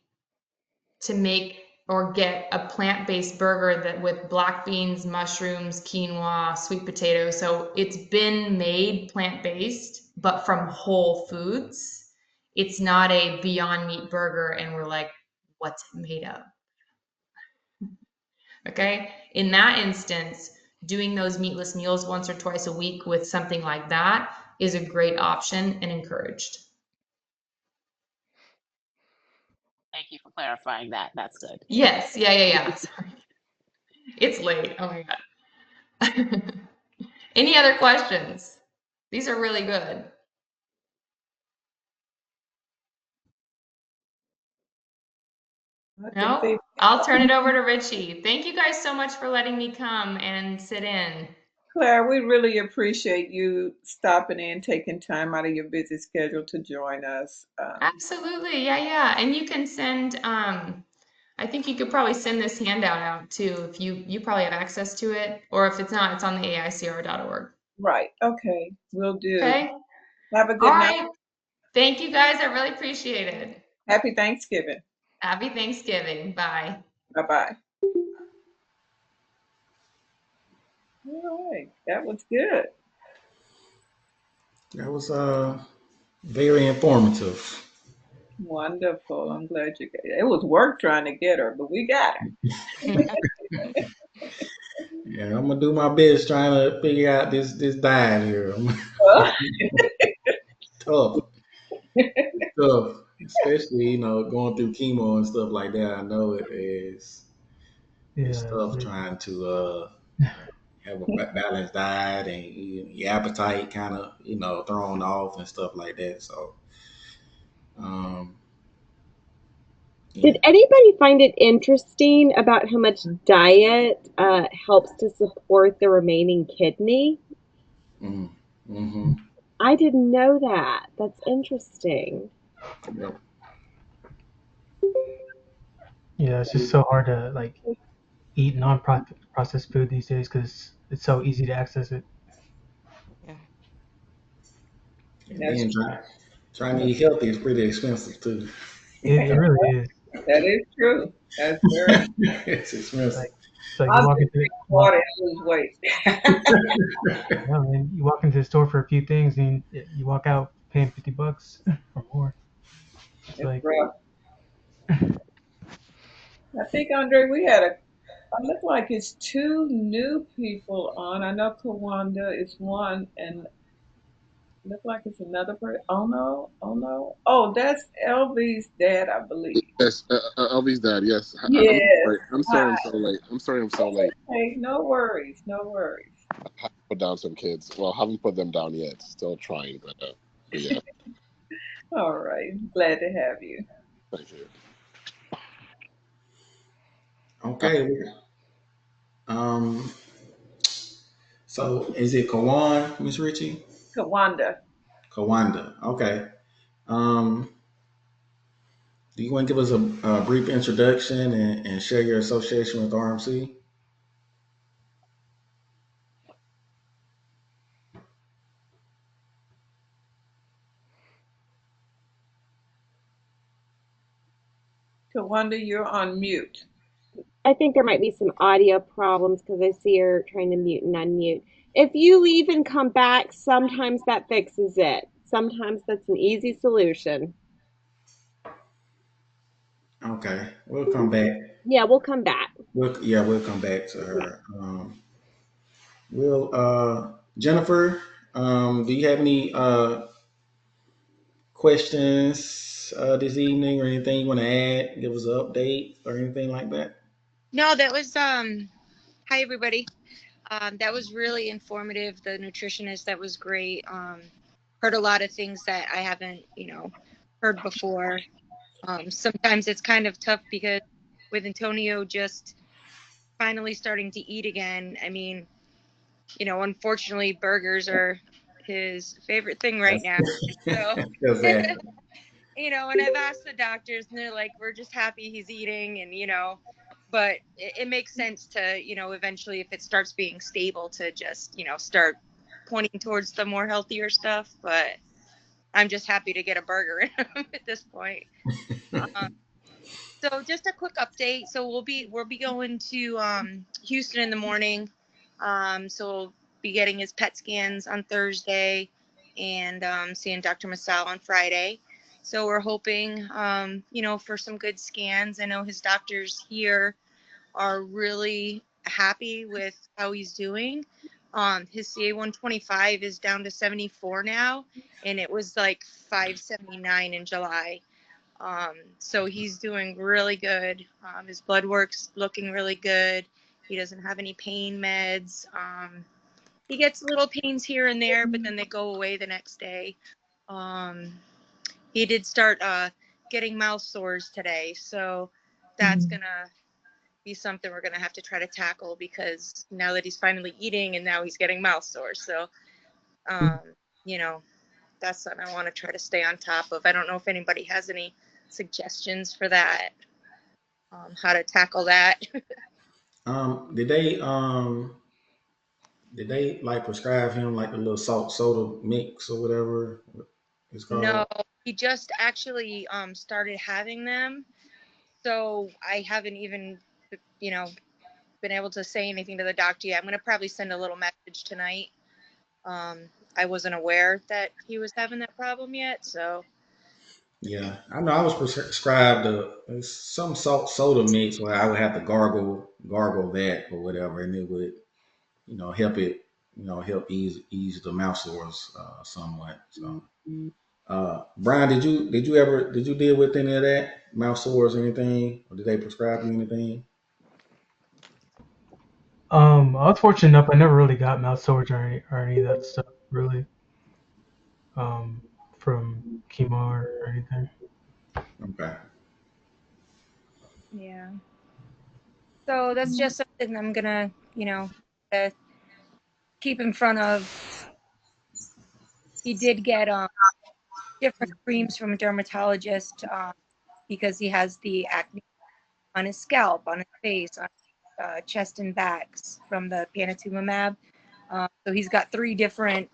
Speaker 9: to make or get a plant-based burger that with black beans, mushrooms, quinoa, sweet potato. So it's been made plant-based, but from whole foods. It's not a Beyond Meat burger and we're like, what's it made of? Okay. In that instance, doing those meatless meals once or twice a week with something like that is a great option and encouraged.
Speaker 10: Thank you for clarifying that. That's good.
Speaker 9: Yes. Yeah. Sorry. It's late. Oh my God. Any other questions? These are really good.
Speaker 4: I think
Speaker 9: No,
Speaker 4: they,
Speaker 9: I'll turn it over to Richie. Thank you guys so much for letting me come and sit in.
Speaker 4: Claire, we really appreciate you stopping in, taking time out of your busy schedule to join us.
Speaker 9: Absolutely. Yeah. And you can send, I think you could probably send this handout out too if you probably have access to it, or if it's not, it's on the AICR.org.
Speaker 4: Right. Okay. Will do.
Speaker 9: Okay.
Speaker 4: Have a
Speaker 9: All
Speaker 4: good night.
Speaker 9: right. Thank you guys. I really appreciate it.
Speaker 4: Happy Thanksgiving.
Speaker 9: Happy Thanksgiving. Bye.
Speaker 4: Bye bye. All right. That was good.
Speaker 2: That was very informative.
Speaker 4: Wonderful. I'm glad you got it. It was work trying to get her, but we got
Speaker 2: Yeah, I'm gonna do my best trying to figure out this diet here.
Speaker 4: her.
Speaker 2: Tough, tough, especially going through chemo and stuff like that. I know it is. It's
Speaker 11: Yeah,
Speaker 2: tough trying to have a balanced diet and your appetite kind of thrown off and stuff like that. So, um,
Speaker 6: Did
Speaker 2: yeah.
Speaker 6: anybody find it interesting about how much diet helps to support the remaining kidney?
Speaker 2: Mm-hmm.
Speaker 6: I didn't know that. That's interesting.
Speaker 2: Yep.
Speaker 11: yeah. It's just so hard to like eat non-processed food these days because it's so easy to access it.
Speaker 7: Yeah.
Speaker 2: And
Speaker 4: That's
Speaker 2: then trying to eat healthy is pretty expensive too.
Speaker 11: It really is.
Speaker 4: that is true. That's very.
Speaker 2: It's expensive.
Speaker 11: Like it's like
Speaker 4: I'll
Speaker 11: you
Speaker 4: just
Speaker 11: walk into
Speaker 4: drink water and lose weight.
Speaker 11: yeah, man, you walk into the store for a few things and you walk out paying $50 or more. It's
Speaker 4: It's
Speaker 11: like
Speaker 4: rough. I think Andre, we had a. I look like it's two new people on. I know Kawanda is one, and look like it's another person. Oh no! Oh no! Oh, that's LV's dad, I believe.
Speaker 12: Yes, Elvie's dad. Yes, I'm
Speaker 4: Yes.
Speaker 12: sorry. I'm
Speaker 4: Hi.
Speaker 12: sorry. I'm so late. I'm sorry. I'm so late.
Speaker 4: Okay. No worries. No worries.
Speaker 12: I have to put down some kids. Well, haven't put them down yet. Still trying, but yeah.
Speaker 4: All right. Glad to have you.
Speaker 12: Thank you. Uh,
Speaker 2: Okay. Um. So is it Kawan, Miss Ritchie?
Speaker 4: Kawanda.
Speaker 2: Kawanda. Okay. Um. Do you want to give us a brief introduction and share your association with RMC?
Speaker 4: Kawanda, you're on mute.
Speaker 6: I think there might be some audio problems because I see her trying to mute and unmute. If you leave and come back, sometimes that fixes it. Sometimes that's an easy solution.
Speaker 2: Okay. We'll come back.
Speaker 6: Yeah, we'll come back.
Speaker 2: We'll come back to her. Jennifer, do you have any questions this evening or anything you want to add? Give us an update or anything like that?
Speaker 13: No, that was hi everybody. That was really informative. The nutritionist, that was great. Heard a lot of things that I haven't, heard before. Sometimes it's kind of tough because with Antonio just finally starting to eat again, I mean, unfortunately burgers are his favorite thing right
Speaker 2: That's,
Speaker 13: now. So
Speaker 2: exactly.
Speaker 13: and I've asked the doctors, and they're like, we're just happy he's eating, and but it makes sense to, eventually, if it starts being stable, to just, start pointing towards the more healthier stuff. But I'm just happy to get a burger in him at this point. Um, so just a quick update. So we'll be going to Houston in the morning. So we'll be getting his PET scans on Thursday, and seeing Dr. Masal on Friday. So we're hoping, for some good scans. I know his doctors here are really happy with how he's doing. His CA-125 is down to 74 now, and it was like 579 in July. So he's doing really good. His blood work's looking really good. He doesn't have any pain meds. He gets little pains here and there, but then they go away the next day. Um, he did start getting mouth sores today, so that's gonna be something we're gonna have to try to tackle, because now that he's finally eating and now he's getting mouth sores. So, um, you know, that's something I want to try to stay on top of. I don't know if anybody has any suggestions for that, how to tackle that.
Speaker 2: Did they Did they like prescribe him like the little salt soda mix or whatever it's
Speaker 13: No,
Speaker 2: called?
Speaker 13: he just actually started having them, so I haven't even, you know, been able to say anything to the doctor yet. I'm gonna probably send a little message tonight. I wasn't aware that he was having that problem yet, so
Speaker 2: Yeah, I know I was prescribed some salt soda mix where I would have to gargle that or whatever, and it would help it help ease the mouth sores somewhat. So, Brian, did you deal with any of that mouth sores or anything, or did they prescribe you anything?
Speaker 11: I was fortunate enough. I never really got mouth sores or any of that stuff really. Um, from chemo or anything.
Speaker 2: Okay.
Speaker 13: yeah. So that's just something I'm gonna, uh, keep in front of. He did get different creams from a dermatologist because he has the acne on his scalp, on his face, on chest and backs from the panitumumab. So he's got 3 different,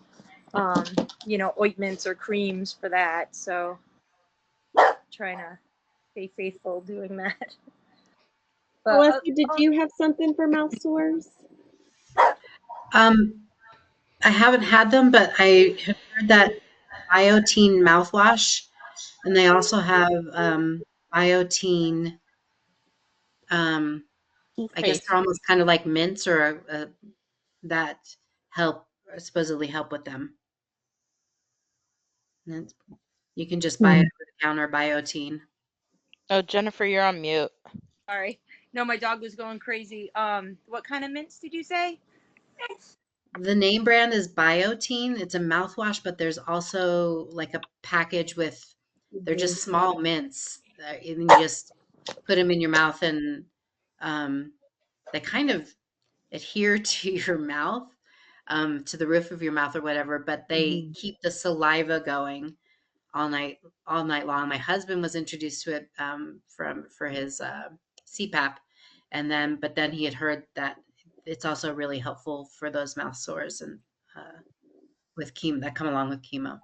Speaker 13: ointments or creams for that. So trying to stay faithful doing that. But
Speaker 6: Alessia, did you have something for mouth sores?
Speaker 5: Um, I haven't had them, but I have heard that Biotine mouthwash, and they also have Biotine. I guess
Speaker 10: Toothpaste.
Speaker 5: they're almost kind of like mints or that help supposedly help with them. And you can just buy it over the counter, Biotine.
Speaker 7: Oh, Jennifer, you're on mute.
Speaker 13: sorry, no, my dog was going crazy. What kind of mints did you say?
Speaker 5: The name brand is Biotine. It's a mouthwash, but there's also like a package with, they're just small mints. And you just put them in your mouth and they kind of adhere to your mouth, to the roof of your mouth or whatever, but they keep the saliva going all night, all night long. My husband was introduced to it for his CPAP, but then he had heard that it's also really helpful for those mouth sores and with chemo that come along with chemo.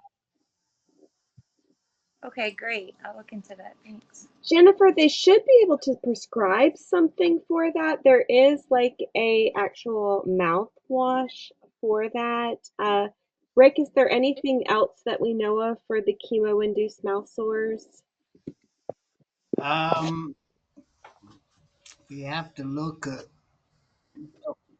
Speaker 13: Okay, great. I'll look into that. Thanks.
Speaker 6: Jennifer, they should be able to prescribe something for that. There is like a actual mouthwash for that. Rick, is there anything else that we know of for the chemo-induced mouth sores?
Speaker 3: Um, we have to look at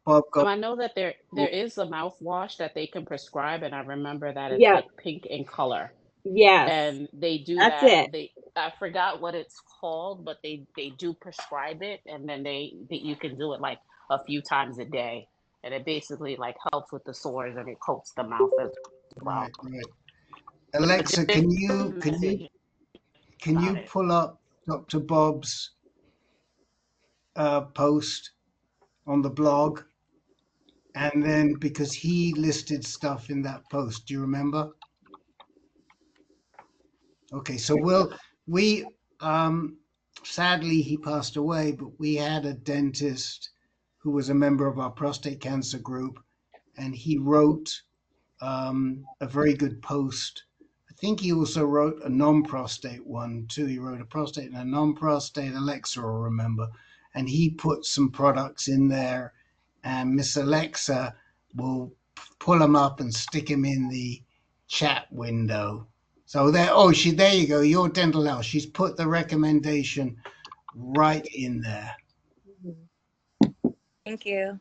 Speaker 3: Bob
Speaker 10: So
Speaker 3: got.
Speaker 10: I know that there is a mouthwash that they can prescribe, and I remember that it's
Speaker 6: Yep,
Speaker 10: like pink in color.
Speaker 6: yes,
Speaker 10: And they do
Speaker 6: that's
Speaker 10: that.
Speaker 6: it.
Speaker 10: I forgot what it's called, but they do prescribe it, and then you can do it like a few times a day, and it basically like helps with the sores and it coats the mouth as well.
Speaker 3: Right, right.
Speaker 10: But
Speaker 3: Alexa,
Speaker 10: there's
Speaker 3: can
Speaker 10: a
Speaker 3: you can you
Speaker 10: message
Speaker 3: can
Speaker 10: about
Speaker 3: you
Speaker 10: it.
Speaker 3: pull up Dr. Bob's post on the blog? And then because he listed stuff in that post, do you remember? Okay, so we sadly he passed away, but we had a dentist who was a member of our prostate cancer group, and he wrote a very good post. I think he also wrote a non-prostate one too. He wrote a prostate and a non-prostate. Alexa will remember, and he put some products in there, and Miss Alexa will pull them up and stick them in the chat window. So there, there you go. Your dental health. She's put the recommendation right in there.
Speaker 13: Thank you.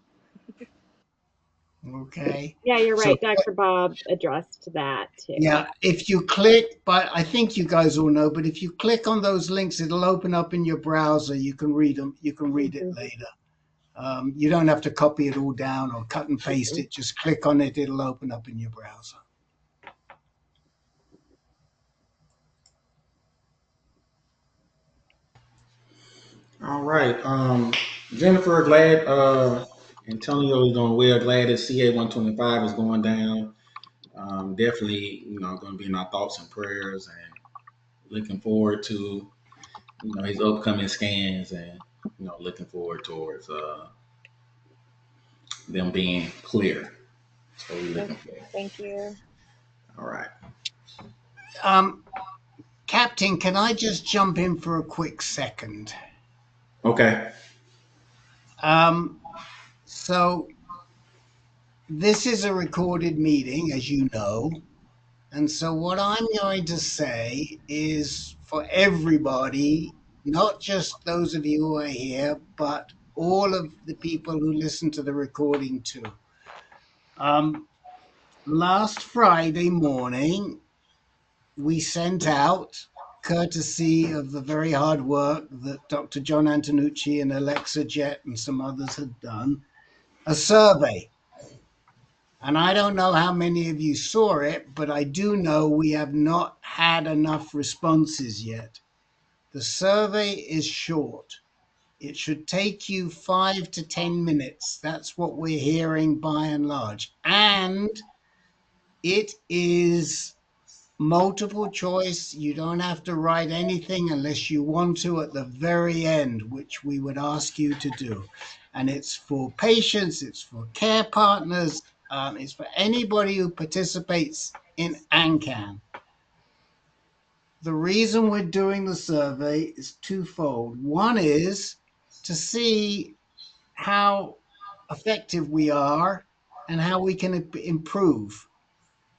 Speaker 3: Okay.
Speaker 6: Yeah, you're
Speaker 3: So
Speaker 6: right. Dr. Bob addressed that too.
Speaker 3: yeah, if you click, but I think you guys all know, but if you click on those links, it'll open up in your browser. You can read them. You can read it later. You don't have to copy it all down or cut and paste it. Just click on it. It'll open up in your browser.
Speaker 2: All right. Jennifer, glad Antonio is doing well. Glad that CA 125 is going down. Definitely, going to be in our thoughts and prayers, and looking forward to his upcoming scans, and looking forward towards them being clear. That's what we're looking for.
Speaker 6: Thank you.
Speaker 2: All right.
Speaker 3: Um, Captain, can I just jump in for a quick second?
Speaker 2: Okay.
Speaker 3: Um, so this is a recorded meeting, as you know. And so what I'm going to say is for everybody, not just those of you who are here, but all of the people who listen to the recording too. Last Friday morning, we sent out, courtesy of the very hard work that Dr. John Antonucci and Alexa Jett and some others had done, a survey. And I don't know how many of you saw it, but I do know we have not had enough responses yet. The survey is short. It should take you 5 to 10 minutes. That's what we're hearing by and large. And it is multiple choice. You don't have to write anything unless you want to at the very end, which we would ask you to do. And it's for patients, it's for care partners, it's for anybody who participates in ANCAN. The reason we're doing the survey is twofold. One is to see how effective we are and how we can improve.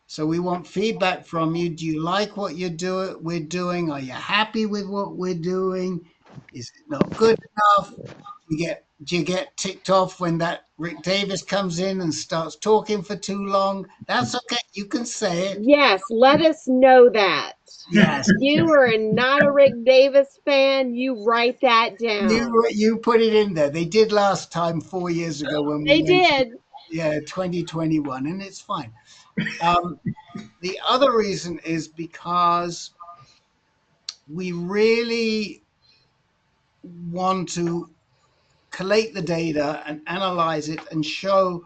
Speaker 3: So we want feedback from you. Do you like what we're doing? Are you happy with what we're doing? Is it not good enough? Do you get ticked off when that Rick Davis comes in and starts talking for too long? That's okay. You can say it.
Speaker 6: Yes, let us know that.
Speaker 3: Yes.
Speaker 6: You are not a Rick Davis fan, you write that down.
Speaker 3: You put it in there. They did last time 4 years ago when we
Speaker 6: They
Speaker 3: went to,
Speaker 6: did.
Speaker 3: yeah, 2021, and it's fine. The other reason is because we really want to collate the data and analyze it and show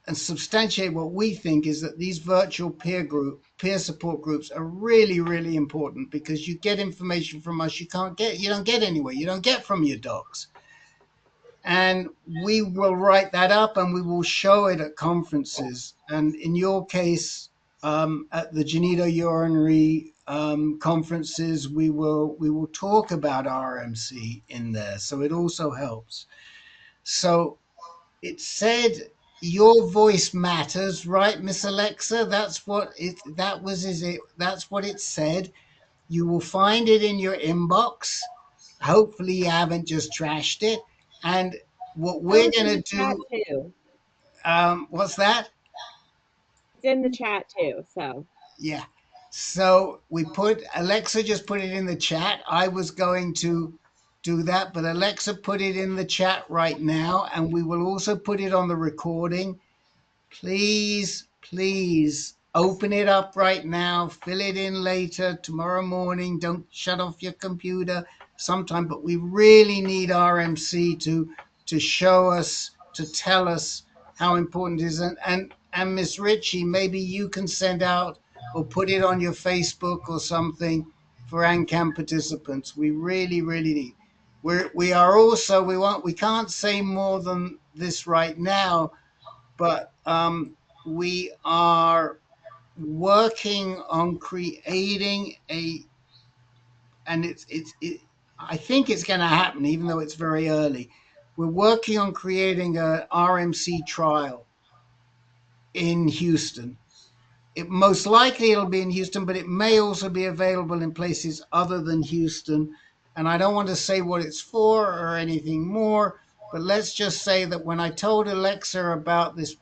Speaker 3: and substantiate what we think is that these virtual peer support groups are really, really important, because you get information from us you don't get anywhere, you don't get from your docs. And we will write that up and we will show it at conferences. And in your case, at the genitourinary conferences, we will talk about RMC in there. So it also helps. So it said your voice matters, right, Miss Alexa? That's what that's what it said. You will find it in your inbox. Hopefully you haven't just trashed it. And what
Speaker 6: Oh,
Speaker 3: we're
Speaker 6: it's in
Speaker 3: going
Speaker 6: the
Speaker 3: to
Speaker 6: chat
Speaker 3: do,
Speaker 6: too.
Speaker 3: what's that?
Speaker 6: It's in the chat too, so.
Speaker 3: Yeah. So Alexa just put it in the chat. I was going to do that, but Alexa put it in the chat right now, and we will also put it on the recording. Please, please open it up right now, fill it in later, tomorrow morning. Don't shut off your computer sometime, but we really need RMC to show us, to tell us how important it is. And Miss Ritchie, maybe you can send out or put it on your Facebook or something for ANCAM participants. We really, really need. We are also, we can't say more than this right now, but we are working on creating and I think it's going to happen, even though it's very early. We're working on creating a RMC trial in Houston. Most likely it'll be in Houston, but it may also be available in places other than Houston. And I don't want to say what it's for or anything more, but let's just say that when I told Alexa about this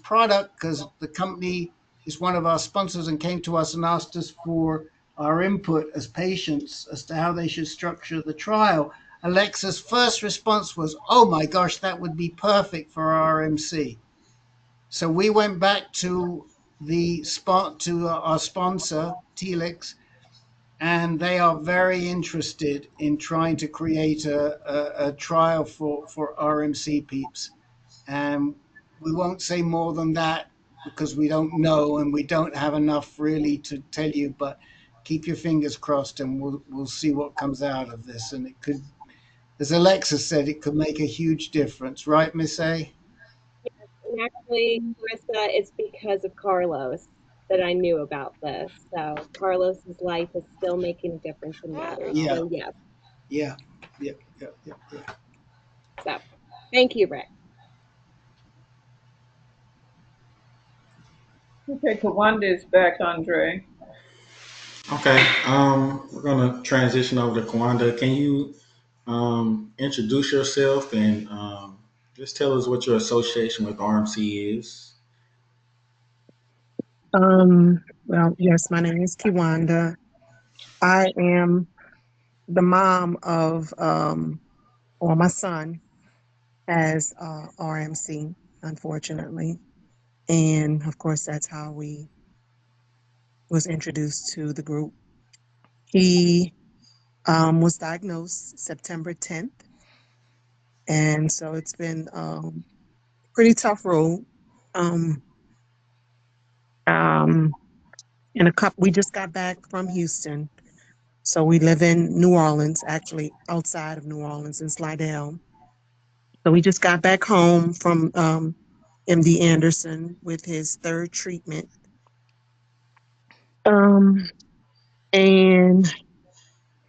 Speaker 3: product, because the company is one of our sponsors and came to us and asked us for our input as patients as to how they should structure the trial, Alexa's first response was, "Oh my gosh, that would be perfect for RMC." So we went back to our sponsor, Telix, and they are very interested in trying to create a trial for RMC peeps. And we won't say more than that because we don't know and we don't have enough really to tell you, but keep your fingers crossed and we'll see what comes out of this. And it could, as Alexa said, it could make a huge difference, right, Miss A?
Speaker 6: And actually, Marissa, it's because of Carlos that I knew about this. So Carlos's life is still making a difference and matters.
Speaker 3: Yeah,
Speaker 6: So yes.
Speaker 3: yeah, yeah, yeah, yeah, yeah.
Speaker 6: So thank you, Rick.
Speaker 4: Okay, Kawanda is back, Andre.
Speaker 2: Okay, we're gonna transition over to Kwanda. Can you introduce yourself and just tell us what your association with RMC is?
Speaker 14: Well, yes, my name is Kiwanda. I am the mom of, or my son has RMC, unfortunately. And of course, that's how we was introduced to the group. He was diagnosed September 10th. And so it's been pretty tough road. Um, um, in a couple, we just got back from Houston. So we live in New Orleans, actually outside of New Orleans in Slidell. So we just got back home from MD Anderson with his third treatment. Um, and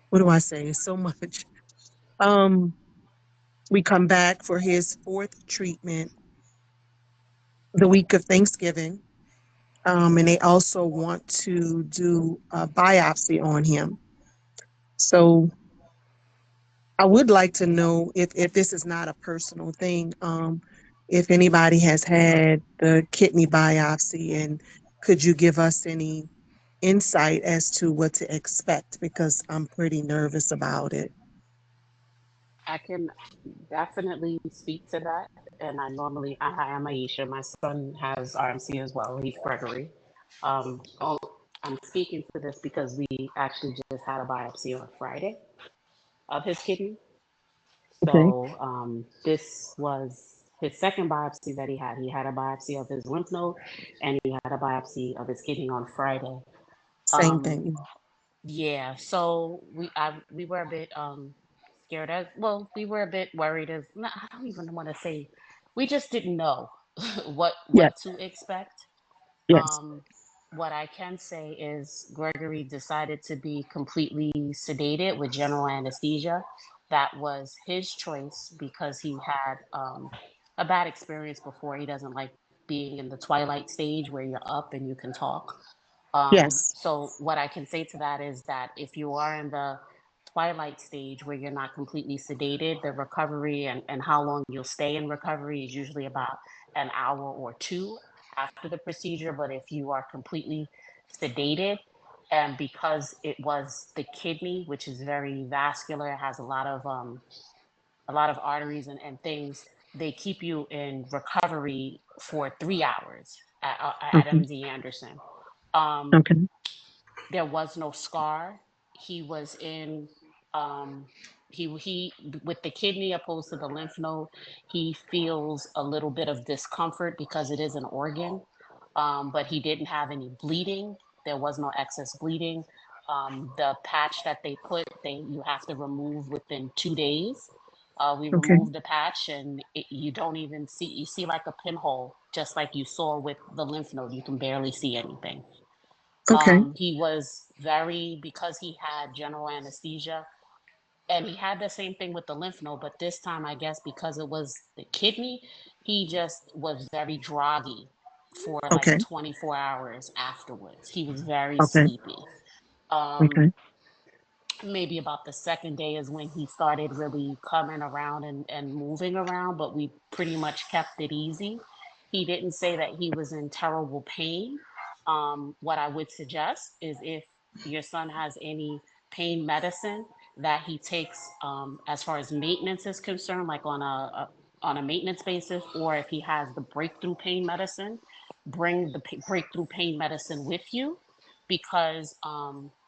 Speaker 14: what do I say? It's so much. Um, we come back for his fourth treatment the week of Thanksgiving. And they also want to do a biopsy on him. So I would like to know if this is not a personal thing, if anybody has had the kidney biopsy, and could you give us any insight as to what to expect, because I'm pretty nervous about it.
Speaker 10: I can definitely speak to that. And hi, I'm Aisha. My son has RMC as well. He's Gregory. Oh, I'm speaking to this because we actually just had a biopsy on Friday of his kidney.
Speaker 14: Okay,
Speaker 10: So this was his second biopsy that he had. He had a biopsy of his lymph node and he had a biopsy of his kidney on Friday.
Speaker 14: same
Speaker 10: Um,
Speaker 14: thing.
Speaker 10: yeah, so we were a bit scared as well. We were a bit worried as no, I don't even want to say we just didn't know what
Speaker 14: Yes,
Speaker 10: to expect.
Speaker 14: yes,
Speaker 10: Um, what I can say is Gregory decided to be completely sedated with general anesthesia. That was his choice because he had a bad experience before. He doesn't like being in the twilight stage where you're up and you can talk.
Speaker 14: yes.
Speaker 10: So what I can say to that is that if you are in the twilight stage where you're not completely sedated, the recovery and how long you'll stay in recovery is usually about an hour or two after the procedure. But if you are completely sedated, and because it was the kidney, which is very vascular, it has a lot of arteries and things, they keep you in recovery for 3 hours at
Speaker 14: Okay,
Speaker 10: MD Anderson. Um,
Speaker 14: okay,
Speaker 10: there was no scar. He was in um he with the kidney opposed to the lymph node, he feels a little bit of discomfort because it is an organ. But he didn't have any bleeding. There was no excess bleeding. The patch that they put, you have to remove within 2 days. We
Speaker 14: okay,
Speaker 10: removed the patch, and you don't even see, you see like a pinhole, just like you saw with the lymph node. You can barely see anything.
Speaker 14: okay,
Speaker 10: He was because he had general anesthesia, and he had the same thing with the lymph node, but this time, I guess, because it was the kidney, he just was very groggy for like
Speaker 14: okay,
Speaker 10: 24 hours afterwards. He was very
Speaker 14: okay,
Speaker 10: sleepy. Um,
Speaker 14: okay,
Speaker 10: Maybe about the second day is when he started really coming around and moving around, but we pretty much kept it easy. He didn't say that he was in terrible pain. What I would suggest is if your son has any pain medicine that he takes, as far as maintenance is concerned, like on a maintenance basis, or if he has the breakthrough pain medicine, bring the breakthrough pain medicine with you because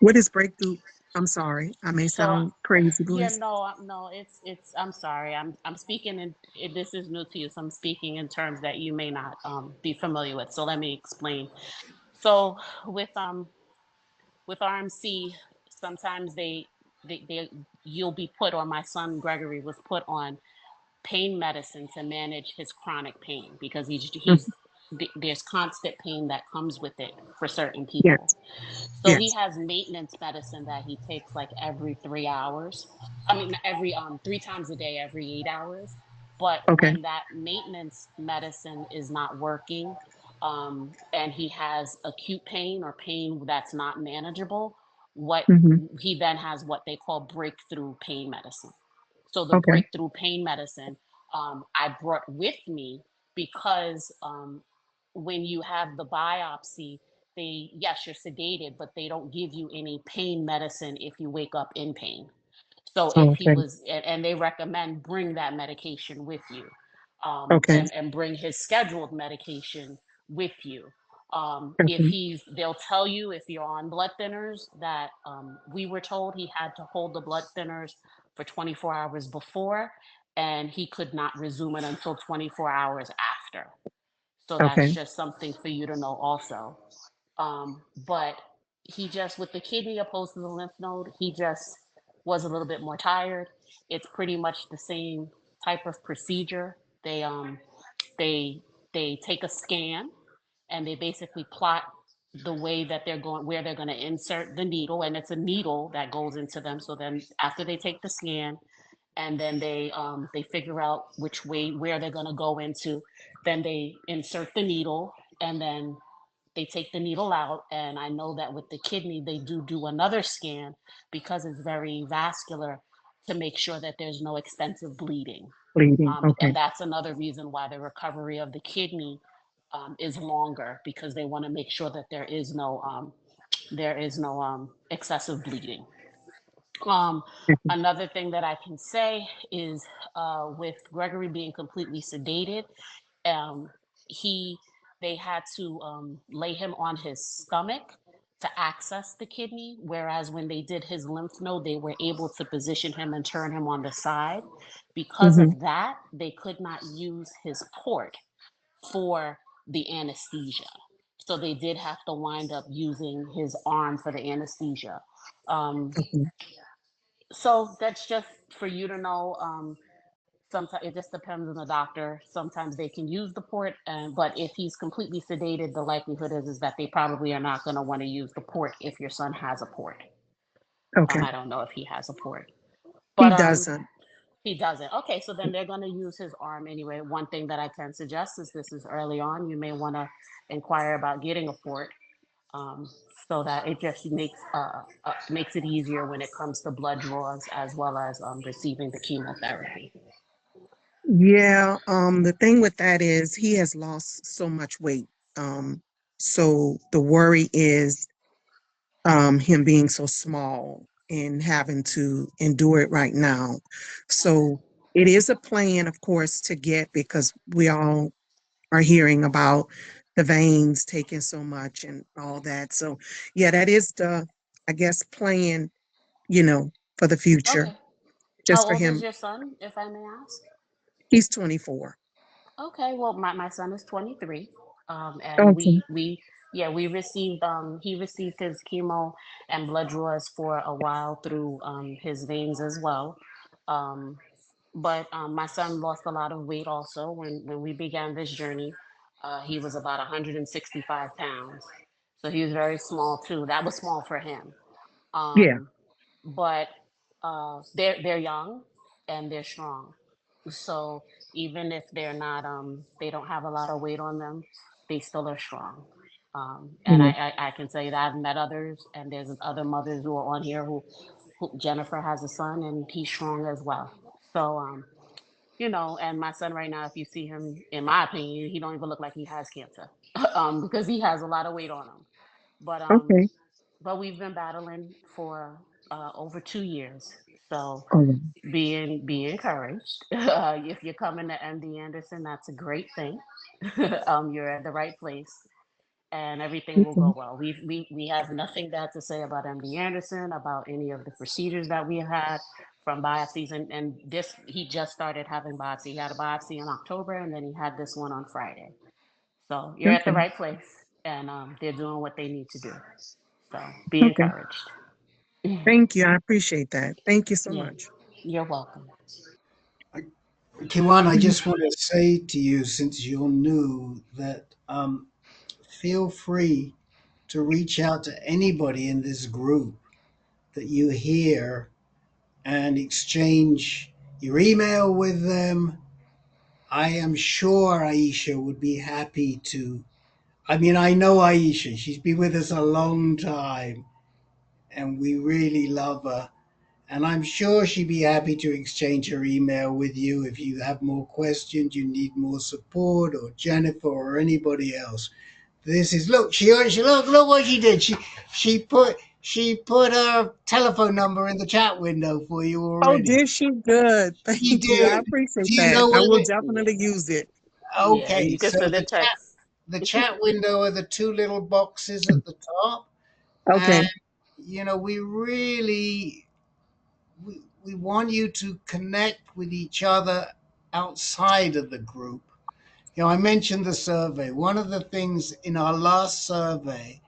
Speaker 14: what is breakthrough? I'm sorry, I may
Speaker 10: so
Speaker 14: sound crazy. Go
Speaker 10: yeah,
Speaker 14: ahead.
Speaker 10: no, no, it's. I'm sorry. I'm speaking this is new to you, so I'm speaking in terms that you may not be familiar with. So let me explain. So with um with RMC, sometimes they you'll be put, or my son Gregory was put on pain medicine to manage his chronic pain because
Speaker 14: Mhm.
Speaker 10: there's constant pain that comes with it for certain people.
Speaker 14: Yes.
Speaker 10: So he
Speaker 14: Yes.
Speaker 10: has maintenance medicine that he takes like every 3 hours. I mean, every 3 times a day, every 8 hours. But
Speaker 14: Okay.
Speaker 10: when that maintenance medicine is not working, and he has acute pain or pain that's not manageable, what
Speaker 14: Hmm.
Speaker 10: he then has what they call breakthrough pain medicine. So the
Speaker 14: Okay.
Speaker 10: breakthrough pain medicine I brought with me because when you have the biopsy, yes, you're sedated, but they don't give you any pain medicine if you wake up in pain. So if he
Speaker 14: Okay.
Speaker 10: was, and they recommend bring that medication with you,
Speaker 14: Okay.
Speaker 10: and bring his scheduled medication with you. If
Speaker 14: Okay.
Speaker 10: they'll tell you if you're on blood thinners that we were told he had to hold the blood thinners for 24 hours before, and he could not resume it until 24 hours after. So that's
Speaker 14: Okay.
Speaker 10: just something for you to know also. But he just, with the kidney opposed to the lymph node, he just was a little bit more tired. It's pretty much the same type of procedure. They they take a scan and they basically plot the way that they're going, where they're going to insert the needle, and it's a needle that goes into them. So then after they take the scan, and then they figure out which way where they're going to go into, then they insert the needle, and then they take the needle out. And I know that with the kidney they do another scan because it's very vascular, to make sure that there's no extensive bleeding.
Speaker 14: Bleeding.
Speaker 10: And
Speaker 14: Okay.
Speaker 10: that's another reason why the recovery of the kidney is longer, because they want to make sure that there is no excessive bleeding. Um,
Speaker 14: Mhm.
Speaker 10: Another thing that I can say is, with Gregory being completely sedated, um, he they had to lay him on his stomach to access the kidney, whereas when they did his lymph node, they were able to position him and turn him on the side. Because
Speaker 14: Mhm.
Speaker 10: of that, they could not use his port for the anesthesia. So they did have to wind up using his arm for the anesthesia. Um,
Speaker 14: Okay.
Speaker 10: so that's just for you to know. Sometimes it just depends on the doctor. Sometimes they can use the port, and but if he's completely sedated, the likelihood is that they probably are not going to want to use the port if your son has a port.
Speaker 14: Okay.
Speaker 10: I don't know if he has a port,
Speaker 14: He
Speaker 10: but
Speaker 14: doesn't.
Speaker 10: he doesn't. Okay, so then they're going to use his arm anyway. One thing that I can suggest is, this is early on, you may want to inquire about getting a port, um, so that it just makes it easier when it comes to blood draws as well as receiving the chemotherapy.
Speaker 14: Yeah. The thing with that is he has lost so much weight. So the worry is him being so small and having to endure it right now. So it is a plan, of course, to get, because we all are hearing about the veins taking so much and all that. So yeah, that is the, I guess, plan, for the future,
Speaker 10: Okay. How
Speaker 14: just for
Speaker 10: old is
Speaker 14: him.
Speaker 10: your son, if I may ask?
Speaker 14: He's 24.
Speaker 10: Okay, well, my son is 23. And
Speaker 14: Okay.
Speaker 10: yeah, he received his chemo and blood draws for a while through his veins as well. Um, but my son lost a lot of weight also when we began this journey. He was about 165 pounds. So he was very small too. That was small for him.
Speaker 14: Yeah.
Speaker 10: Um, but they're young and they're strong. So even if they don't have a lot of weight on them, they still are strong. And
Speaker 14: Mhm.
Speaker 10: I can say that I've met others, and there's other mothers who are on here who Jennifer has a son and he's strong as well. So and my son right now, if you see him, in my opinion, he don't even look like he has cancer, because he has a lot of weight on him. But
Speaker 14: Okay.
Speaker 10: we've been battling for over 2 years. So
Speaker 14: Oh,
Speaker 10: be encouraged. If you're coming to MD Anderson, that's a great thing. You're at the right place, and everything will go
Speaker 14: okay.
Speaker 10: well. We have nothing bad to say about MD Anderson, about any of the procedures that we had, from biopsies, and this, he just started having biopsy. He had a biopsy in October, and then he had this one on Friday. So you're at the
Speaker 14: Okay.
Speaker 10: right place, and they're doing what they need to do. So be
Speaker 14: Okay.
Speaker 10: encouraged.
Speaker 14: Thank you. I appreciate that. Thank you so
Speaker 10: Yeah,
Speaker 14: much.
Speaker 10: you're welcome.
Speaker 15: Kiwan, I just want to say to you, since you're new, that feel free to reach out to anybody in this group that you hear and exchange your email with them. I am sure Aisha would be happy to. I mean, I know Aisha, she's been with us a long time and we really love her. And I'm sure she'd be happy to exchange her email with you if you have more questions, you need more support, or Jennifer or anybody else. This is look, she look what she did. She put her telephone number in the chat window for you
Speaker 14: Oh,
Speaker 15: already.
Speaker 14: did she? Good.
Speaker 15: She
Speaker 14: Thank you. I
Speaker 15: did.
Speaker 14: appreciate
Speaker 15: Do you
Speaker 14: that.
Speaker 15: know
Speaker 14: I
Speaker 15: what
Speaker 14: will
Speaker 15: it?
Speaker 10: Yeah.
Speaker 14: definitely use it.
Speaker 10: Yeah, you
Speaker 15: Okay,
Speaker 10: can
Speaker 15: so
Speaker 10: send a text.
Speaker 15: the chat window are the two little boxes at the top, and
Speaker 14: Okay.
Speaker 15: we really we want you to connect with each other outside of the group. I mentioned the survey. One of the things in our last survey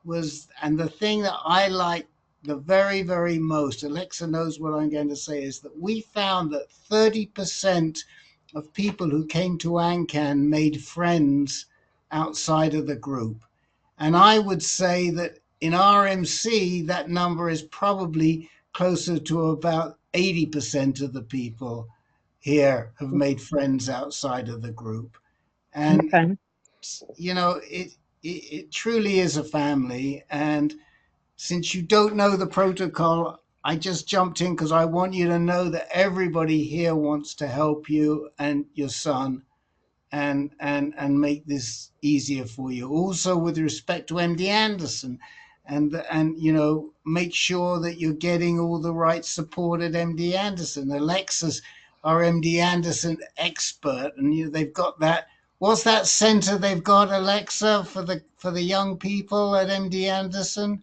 Speaker 15: was, and the thing that I like the very, very most, Alexa knows what I'm going to say, is that we found that 30% of people who came to ANCAN made friends outside of the group. And I would say that in RMC, that number is probably closer to about 80% of the people here have made friends outside of the group. And,
Speaker 14: Okay.
Speaker 15: it truly is a family. And since you don't know the protocol, I just jumped in because I want you to know that everybody here wants to help you and your son and make this easier for you. Also, with respect to MD Anderson, and make sure that you're getting all the right support at MD Anderson. Alexa's our MD Anderson expert, and they've got that. What's that center they've got, Alexa, for the young people at MD Anderson?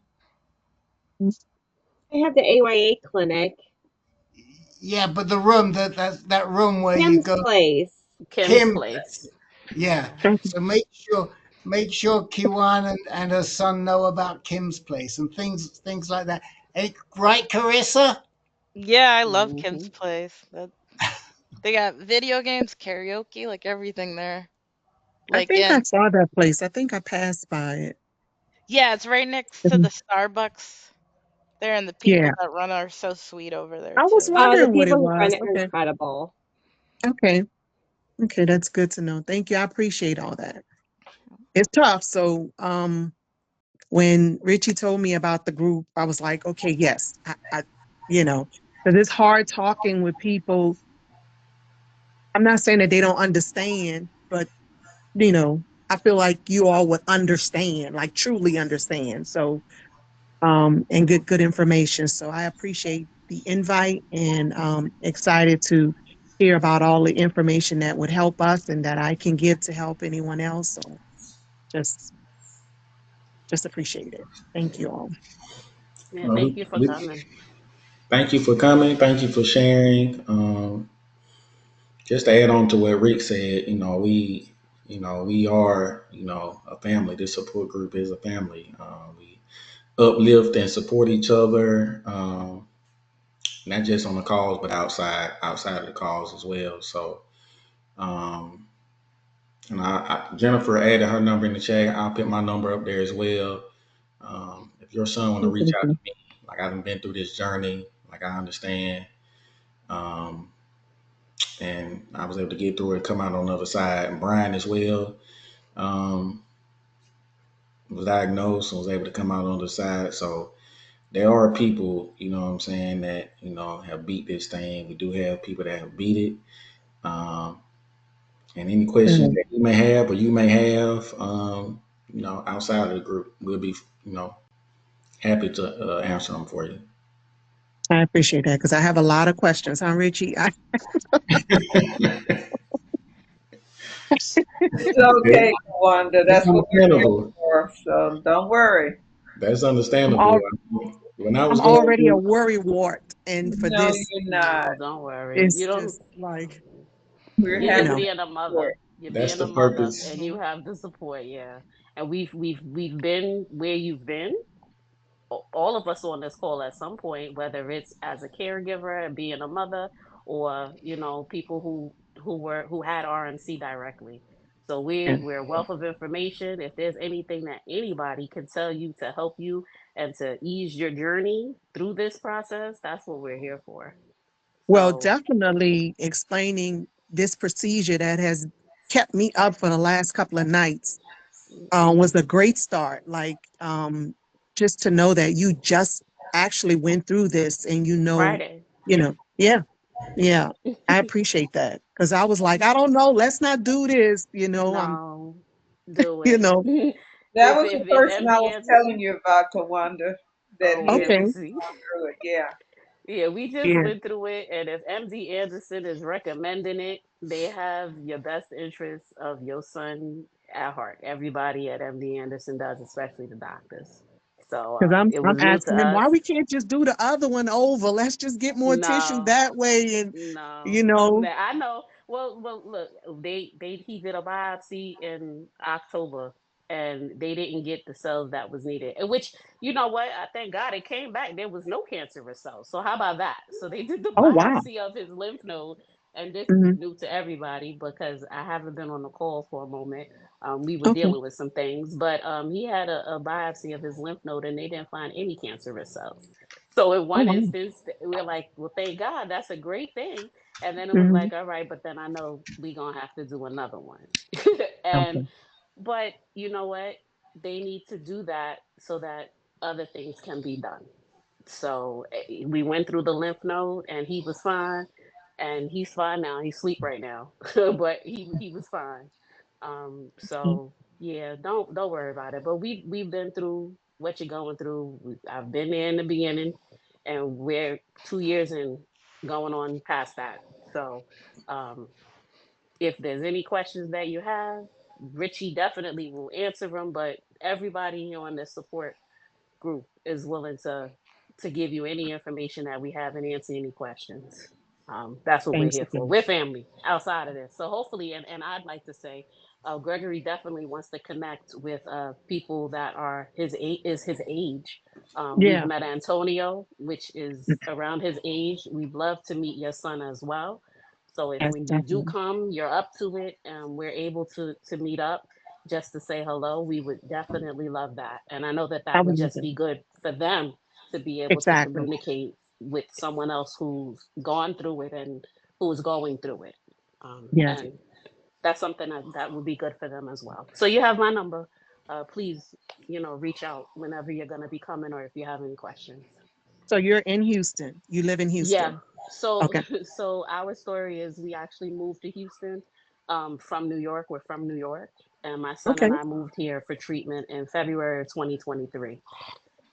Speaker 6: I have the AYA clinic.
Speaker 15: Yeah, but the room that room where you
Speaker 6: Kim's
Speaker 15: go,
Speaker 6: place.
Speaker 10: Kim's
Speaker 15: Kim.
Speaker 10: place.
Speaker 15: Yeah.
Speaker 14: Okay.
Speaker 15: So make sure Kiwan and her son know about Kim's place and things like that. Right, Carissa?
Speaker 7: Yeah, I love Kim's
Speaker 10: Hmm.
Speaker 7: place. They got video games, karaoke, like everything there.
Speaker 14: I
Speaker 7: Like
Speaker 14: think I
Speaker 7: in
Speaker 14: saw that place. I think I passed by it.
Speaker 7: Yeah, it's right next to the
Speaker 14: Mhm.
Speaker 7: Starbucks there, and the people
Speaker 14: Yeah.
Speaker 7: that run are so sweet over there
Speaker 14: I was
Speaker 7: too.
Speaker 6: The
Speaker 14: wondering what it
Speaker 6: people who run
Speaker 14: was.
Speaker 6: it are
Speaker 14: Okay.
Speaker 6: incredible.
Speaker 14: Okay. Okay. That's good to know. Thank you. I appreciate all that. It's tough. So, when Richie told me about the group, I was like, okay, yes, you know, because it's hard talking with people. I'm not saying that they don't understand, but I feel like you all would understand, like truly understand. So, and get good information. So I appreciate the invite and excited to hear about all the information that would help us and that I can give to help anyone else. So just appreciate it. Thank you all.
Speaker 10: Yeah,
Speaker 2: Well,
Speaker 10: thank you for coming.
Speaker 2: thank you for coming. Thank you for sharing. Just to add on to what Rick said, we are, a family. This support group is a family. We uplift and support each other, not just on the calls, but outside of the calls as well. So, um, and Jennifer added her number in the chat. I'll put my number up there as well. If your son want to reach
Speaker 14: Thank
Speaker 2: out to
Speaker 14: you.
Speaker 2: me, like I haven't been through this journey, like I understand, um, and I was able to get through it, come out on the other side. And Brian as well, um, was diagnosed and was able to come out on the side. So there are people, what I'm saying, that have beat this thing. We do have people that have beat it. Um, and any questions
Speaker 14: Good.
Speaker 2: that you may have or you may have, outside of the group, we'll be, happy to answer them for you.
Speaker 14: I appreciate that because I have a lot of questions, huh, Richie?
Speaker 4: It's okay, Wanda.
Speaker 2: That's
Speaker 4: That's what we're here
Speaker 2: understandable.
Speaker 4: for. So don't worry.
Speaker 2: That's
Speaker 14: I'm
Speaker 2: understandable.
Speaker 14: all,
Speaker 2: When I was
Speaker 14: I'm
Speaker 2: going
Speaker 14: already a
Speaker 2: through,
Speaker 14: worry wart, and for
Speaker 4: No,
Speaker 14: this,
Speaker 4: you're not.
Speaker 10: No, don't worry.
Speaker 14: it's
Speaker 10: You don't.
Speaker 14: just like
Speaker 4: We're
Speaker 10: You're
Speaker 14: you
Speaker 4: happy
Speaker 10: just
Speaker 4: to
Speaker 14: know.
Speaker 10: being a mother.
Speaker 4: support.
Speaker 10: You're
Speaker 2: that's
Speaker 10: being
Speaker 2: the
Speaker 10: a mother,
Speaker 2: purpose.
Speaker 10: and you
Speaker 7: Mhm.
Speaker 10: have the support. Yeah, and we've been where you've been. All of us on this call at some point, whether it's as a caregiver and being a mother, or people who had RMC directly. So
Speaker 14: Yeah.
Speaker 10: we're a wealth of information. If there's anything that anybody can tell you to help you and to ease your journey through this process, that's what we're here for.
Speaker 14: Well,
Speaker 10: So
Speaker 14: definitely explaining this procedure that has kept me up for the last couple of nights was a great start. Like, just to know that you just actually went through this and
Speaker 10: Friday.
Speaker 14: yeah, yeah. I appreciate that because I was like, I don't know, let's not do this.
Speaker 10: No, do
Speaker 14: You
Speaker 10: it.
Speaker 14: know,
Speaker 4: That was the
Speaker 10: If
Speaker 4: person I
Speaker 10: MD
Speaker 4: was telling
Speaker 10: Anderson,
Speaker 4: you about, Tawanda, that
Speaker 10: oh
Speaker 4: he had
Speaker 10: well,
Speaker 14: okay,
Speaker 10: see.
Speaker 4: gone through it. Yeah.
Speaker 10: Yeah, we just
Speaker 14: yeah,
Speaker 10: went through it, and if MD Anderson is recommending it, they have your best interests of your son at heart. Everybody at MD Anderson does, especially the doctors. So
Speaker 14: because
Speaker 10: it
Speaker 14: I'm
Speaker 10: was new to
Speaker 14: asking them
Speaker 10: us.
Speaker 14: why we can't just do the other one over. Let's just get more tissue
Speaker 10: No,
Speaker 14: that way, and you
Speaker 10: no,
Speaker 14: know,
Speaker 10: nah, I know. Well, look, he did a biopsy in October, and they didn't get the cells that was needed. And which, you know what? I thank God it came back. There was no cancerous cells. So how about that? So they did the
Speaker 14: oh wow,
Speaker 10: biopsy of his lymph node, and this is
Speaker 14: hmm
Speaker 10: new to everybody because I haven't been on the call for a moment. We were
Speaker 14: okay,
Speaker 10: dealing with some things, but he had a biopsy of his lymph node, and they didn't find any cancerous cells. So in
Speaker 14: oh
Speaker 10: one
Speaker 14: wow,
Speaker 10: instance, we're like, well, thank God, that's a great thing. And then it was
Speaker 14: hmm
Speaker 10: like, all right, but then I know we gonna have to do another one. And
Speaker 14: okay,
Speaker 10: but you know what? They need to do that so that other things can be done. So we went through the lymph node and he was fine, and he's fine now. He's asleep right now, but he was fine.
Speaker 14: okay,
Speaker 10: So yeah, don't worry about it. But we've been through what you're going through. I've been there in the beginning, and we're 2 years in, going on past that. So um, if there's any questions that you have, Richie definitely will answer them. But everybody on the support group is willing to give you any information that we have and answer any questions. That's what we're
Speaker 14: thanks
Speaker 10: here for.
Speaker 14: again.
Speaker 10: We're family outside of this. So hopefully, and I'd like to say, Gregory definitely wants to connect with people that are his age. We've
Speaker 14: Yeah,
Speaker 10: met Antonio, which is around his age. We'd love to meet your son as well. So if
Speaker 14: yes,
Speaker 10: when you do
Speaker 14: definitely.
Speaker 10: come, you're up to it, and we're able to meet up just to say hello, we would definitely love that. And I know that
Speaker 14: I
Speaker 10: that would
Speaker 14: would love
Speaker 10: just
Speaker 14: it.
Speaker 10: be good for them to be able to
Speaker 14: Exactly.
Speaker 10: communicate with someone else who's gone through it and who's going through it.
Speaker 14: Yes.
Speaker 10: And that's something that would be good for them as well. So you have my number. Please, reach out whenever you're going to be coming or if you have any questions.
Speaker 14: So you're in Houston. You live in
Speaker 10: Yeah.
Speaker 14: Houston.
Speaker 10: So
Speaker 14: Okay.
Speaker 10: so our story is we actually moved to Houston from New York. We're from New York, and my son
Speaker 14: Okay.
Speaker 10: and I moved here for treatment in February of 2023,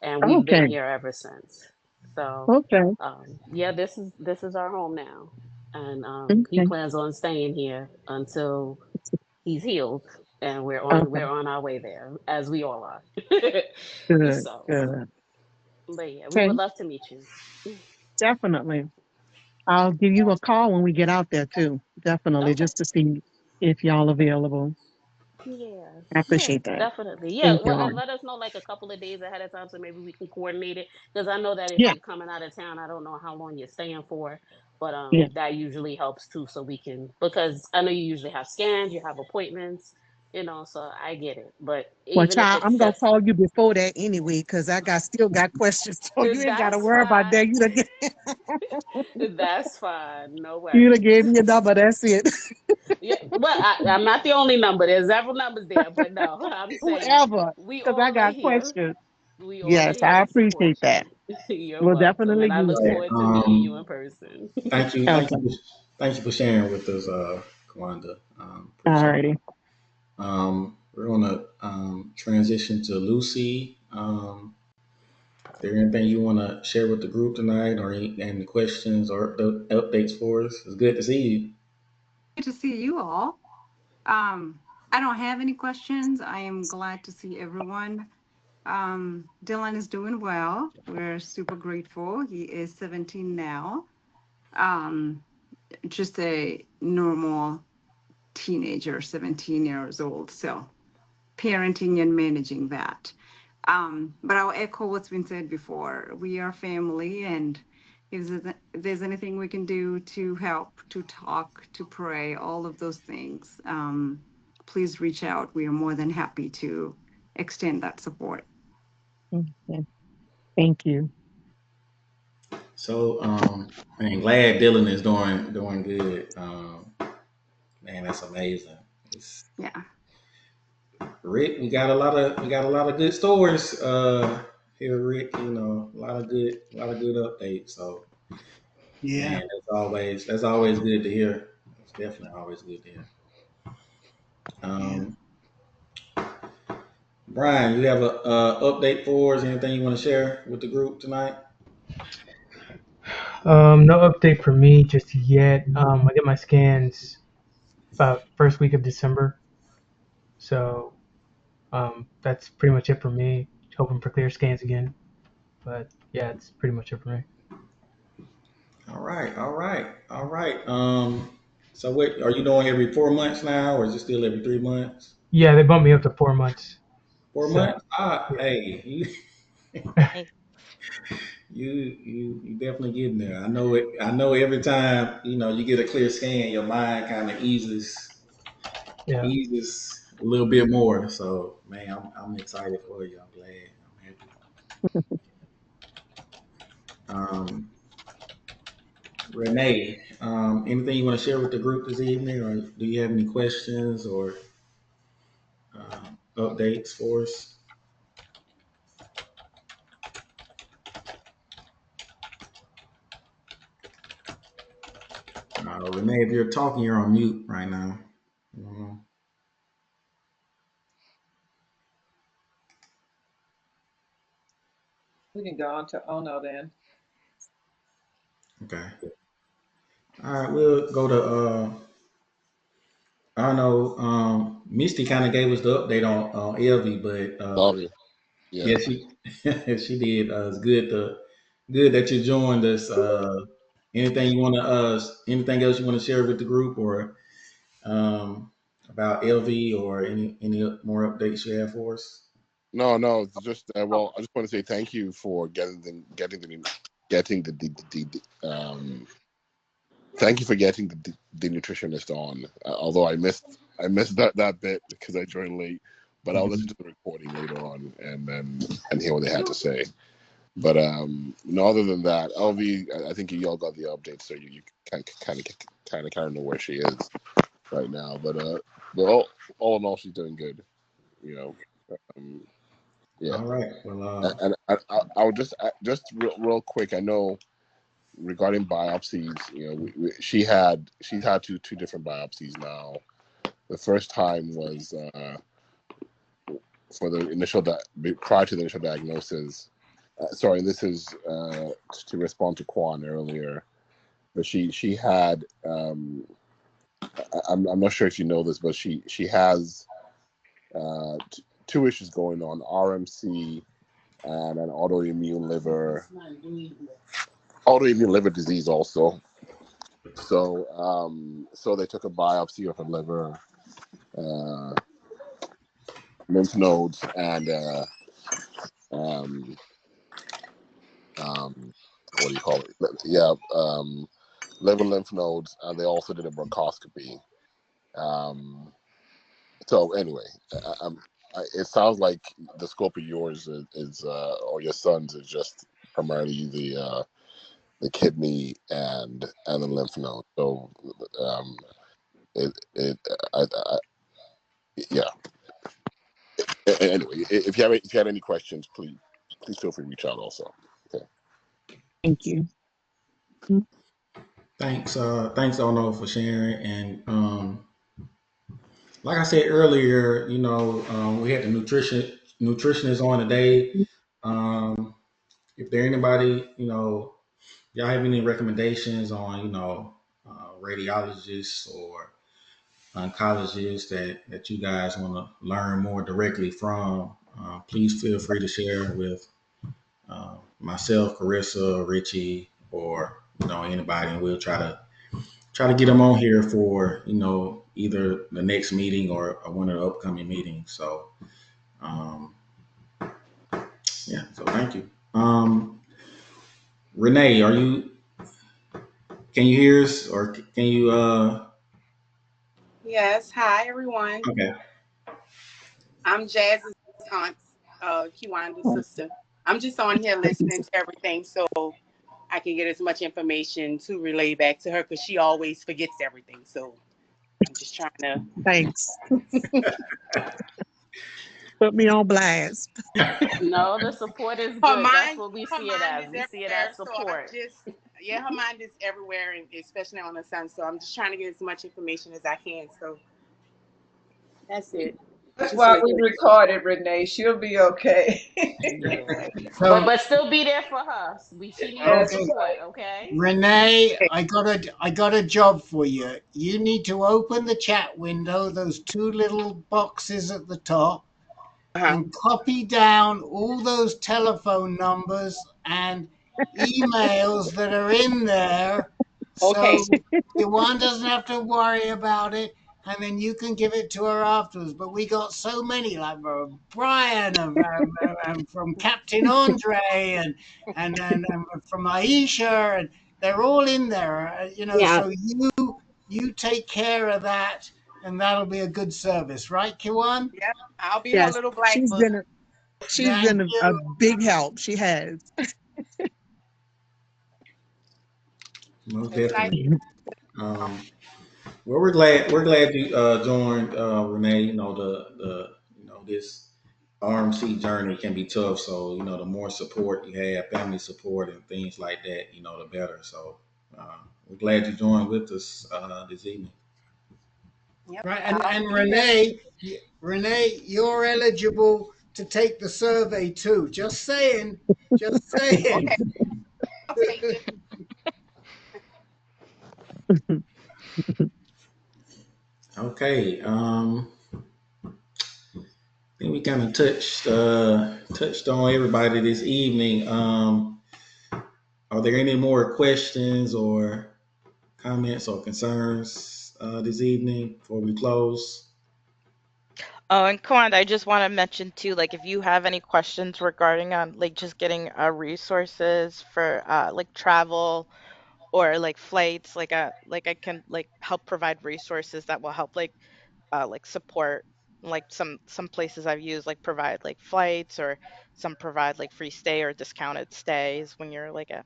Speaker 10: and we've been
Speaker 14: Okay.
Speaker 10: here ever since. So
Speaker 14: Okay.
Speaker 10: yeah, this is our home now, and he
Speaker 14: Okay.
Speaker 10: plans on staying here until he's healed, and we're on
Speaker 14: Okay.
Speaker 10: we're on our way there as we all are.
Speaker 14: Good.
Speaker 10: So,
Speaker 14: Good.
Speaker 10: but yeah, we
Speaker 14: Okay.
Speaker 10: would love to meet you.
Speaker 14: Definitely. I'll give you a call when we get out there too. Definitely,
Speaker 10: Okay.
Speaker 14: just to see if y'all available.
Speaker 10: Yeah,
Speaker 14: I
Speaker 10: yeah,
Speaker 14: appreciate that.
Speaker 10: definitely. Yeah,
Speaker 14: Thank you
Speaker 10: well,
Speaker 14: all.
Speaker 10: and let us know like a couple of days ahead of time so maybe we can coordinate it. Because I know that if
Speaker 14: Yeah.
Speaker 10: you're coming out of town, I don't know how long you're staying for, but
Speaker 14: Yeah.
Speaker 10: that usually helps too. So we can, because I know you usually have scans, you have appointments, so I get it. But
Speaker 14: Well,
Speaker 10: even if
Speaker 14: child,
Speaker 10: it's
Speaker 14: I'm gonna
Speaker 10: just
Speaker 14: call you before that anyway, because I got still got questions. So you ain't gotta
Speaker 10: that's
Speaker 14: worry about
Speaker 10: fine.
Speaker 14: that.
Speaker 10: That's fine. No
Speaker 14: You done
Speaker 10: worries.
Speaker 14: gave me a number. That's it.
Speaker 10: Yeah, well, I'm not the only number. There's several numbers there, but no, I'm saying
Speaker 14: Whoever,
Speaker 10: we
Speaker 14: because I
Speaker 10: all are
Speaker 14: got
Speaker 10: here.
Speaker 14: questions.
Speaker 10: We all are
Speaker 14: Yes,
Speaker 10: here
Speaker 14: I
Speaker 10: to support
Speaker 14: appreciate that.
Speaker 10: you. You're
Speaker 14: We'll
Speaker 10: welcome,
Speaker 14: definitely
Speaker 10: and I
Speaker 14: use
Speaker 10: look
Speaker 2: Right.
Speaker 14: that.
Speaker 10: forward to meeting you in person.
Speaker 2: Thank
Speaker 14: Okay.
Speaker 2: thank you for sharing with us, Kawanda. Appreciate it.
Speaker 14: Alrighty.
Speaker 2: We're gonna transition to Lucy. Is there anything you want to share with the group tonight, or any questions or updates for us? It's good to see you.
Speaker 16: Good to see you all. Um, I don't have any questions. I am glad to see everyone. Dylan is doing well. We're super grateful. He is 17 now. Um, just a normal teenager, 17 years old. So parenting and managing that. But I'll echo what's been said before. We are family, and if there's anything we can do to help, to talk, to pray, all of those things, please reach out. We are more than happy to extend that support.
Speaker 14: Okay. Thank you.
Speaker 2: So, man, glad Dylan is doing good. Man, that's amazing. It's,
Speaker 16: Yeah.
Speaker 2: Rick, we got a lot of good stories here, Rick. You know, a lot of good updates. So,
Speaker 15: Yeah.
Speaker 2: man, that's always good to hear. It's definitely always good to hear.
Speaker 15: Yeah.
Speaker 2: Um, Brian, you have a update for us? Anything you want to share with the group tonight?
Speaker 11: No update for me just yet. I get my scans about first week of December, so that's pretty much it for me. Hoping for clear scans again, but yeah, it's pretty much it for me.
Speaker 2: All right, all right, all right. So what are you doing every 4 months now, or is it still every 3 months?
Speaker 11: Yeah, they bumped me up to 4 months.
Speaker 2: Four
Speaker 11: So
Speaker 2: months? Ah,
Speaker 11: yeah,
Speaker 2: hey, you
Speaker 7: Nice.
Speaker 2: you definitely getting there. I know it. I know every time you get a clear scan, your mind kind of
Speaker 11: yeah.
Speaker 2: eases a little bit more. So man, I'm excited for you. I'm glad. I'm happy. Um, Renee, anything you want to share with the group this evening, or do you have any questions or updates for us? Renee, if you're talking, you're on mute right now. Mhm.
Speaker 4: We can go on to Ono then.
Speaker 2: Okay. All right, we'll go to. I don't know. Misty kind of gave us the update on Elvie, but
Speaker 12: Love you. Yeah.
Speaker 2: yeah, she she did. It's good that you joined us. Anything else you want to share with the group, or about LV, or any more updates you have for us?
Speaker 12: No, no. It's just well, I just want to say thank you for getting thank you for getting the nutritionist on. Although I missed that bit because I joined late, but I'll listen
Speaker 2: Mhm.
Speaker 12: to the recording later on and hear what they had to say. But no, other than that, LV, I think you all got the update, so you kind of know where she is right now. But all in all, she's doing good. You know, um, yeah.
Speaker 2: All right. Well,
Speaker 12: And I would just real quick. I know regarding biopsies, she's had two different biopsies now. The first time was for the prior to the initial diagnosis. Sorry, this is to respond to Quan earlier. But she had I'm not sure if you know this, but she has two issues going on: RMC and an autoimmune liver disease also. So they took a biopsy of her liver, uh, lymph nodes, and um, what do you call it? Yeah, liver lymph nodes, and they also did a bronchoscopy. Um, so anyway, it sounds like the scope of yours is or your son's is just primarily the kidney and the lymph node. So um, it I yeah. Anyway, if you have any questions, please feel free to reach out also. Okay.
Speaker 14: Thank you.
Speaker 2: thanks Ono for sharing. And like I said earlier, we had the nutritionist on today. Um, if there anybody, y'all have any recommendations on, radiologists or oncologists that you guys want to learn more directly from, please feel free to share with myself, Carissa, Richie, or anybody, and we'll try to get them on here for either the next meeting or one of the upcoming meetings. So um, yeah, so thank you. Renee, are you Can you hear us, or can you?
Speaker 17: Yes. Hi, everyone.
Speaker 2: Okay.
Speaker 17: I'm Jazz's aunt, Kiwanda's sister. I'm just on here listening to everything so I can get as much information to relay back to her because she always forgets everything. So I'm just trying to.
Speaker 14: Thanks. Put me on blast.
Speaker 10: No, the support is
Speaker 17: Her
Speaker 10: good. That's
Speaker 17: mind,
Speaker 10: what we
Speaker 17: her
Speaker 10: see it
Speaker 17: mind
Speaker 10: as.
Speaker 17: is
Speaker 10: We see it
Speaker 17: everywhere.
Speaker 10: as
Speaker 17: So I
Speaker 10: support.
Speaker 17: just, yeah, her mind is everywhere, and especially on the sun. So I'm just trying to get as much information as I can. So that's it.
Speaker 4: That's
Speaker 17: Just
Speaker 4: why
Speaker 17: listening.
Speaker 4: we recorded, Renee. She'll be okay.
Speaker 10: Yeah. But
Speaker 15: So,
Speaker 10: still be there for her. She need the
Speaker 4: That's
Speaker 15: okay,
Speaker 10: support,
Speaker 4: right.
Speaker 10: okay?
Speaker 15: Renee, I got a job for you. You need to open the chat window, those two little boxes at the top,
Speaker 17: Uh-huh.
Speaker 15: and copy down all those telephone numbers and emails that are in there
Speaker 17: Okay.
Speaker 15: so Yvonne doesn't have to worry about it, and then you can give it to her afterwards. But we got so many, like Brian and from Captain Andre and from Aisha, and they're all in there,
Speaker 6: Yeah.
Speaker 15: so you take care of that, and that'll be a good service, right, Kiwan?
Speaker 17: Yeah, I'll be her
Speaker 14: Yes,
Speaker 17: little black book.
Speaker 14: she's
Speaker 15: Thank
Speaker 14: been
Speaker 15: you.
Speaker 14: a big help. She has.
Speaker 2: Most
Speaker 17: It's nice.
Speaker 2: definitely. Um, well, we're glad you joined, Renee. This RMC journey can be tough. So the more support you have, family support and things like that, the better. So we're glad you joined with us this evening.
Speaker 17: Yep,
Speaker 15: Right, and
Speaker 17: I'll
Speaker 15: and
Speaker 17: be here.
Speaker 15: Renee, you're eligible to take the survey too. Just saying.
Speaker 17: Okay, I'll take it.
Speaker 2: Okay. I think we kind of touched on everybody this evening. Are there any more questions or comments or concerns this evening before we close?
Speaker 7: Oh, and Kawanda, I just want to mention too, like if you have any questions regarding like just getting resources for like travel or like flights, like I can like help provide resources that will help like support like some places I've used like provide like flights or some provide like free stay or discounted stays when you're like at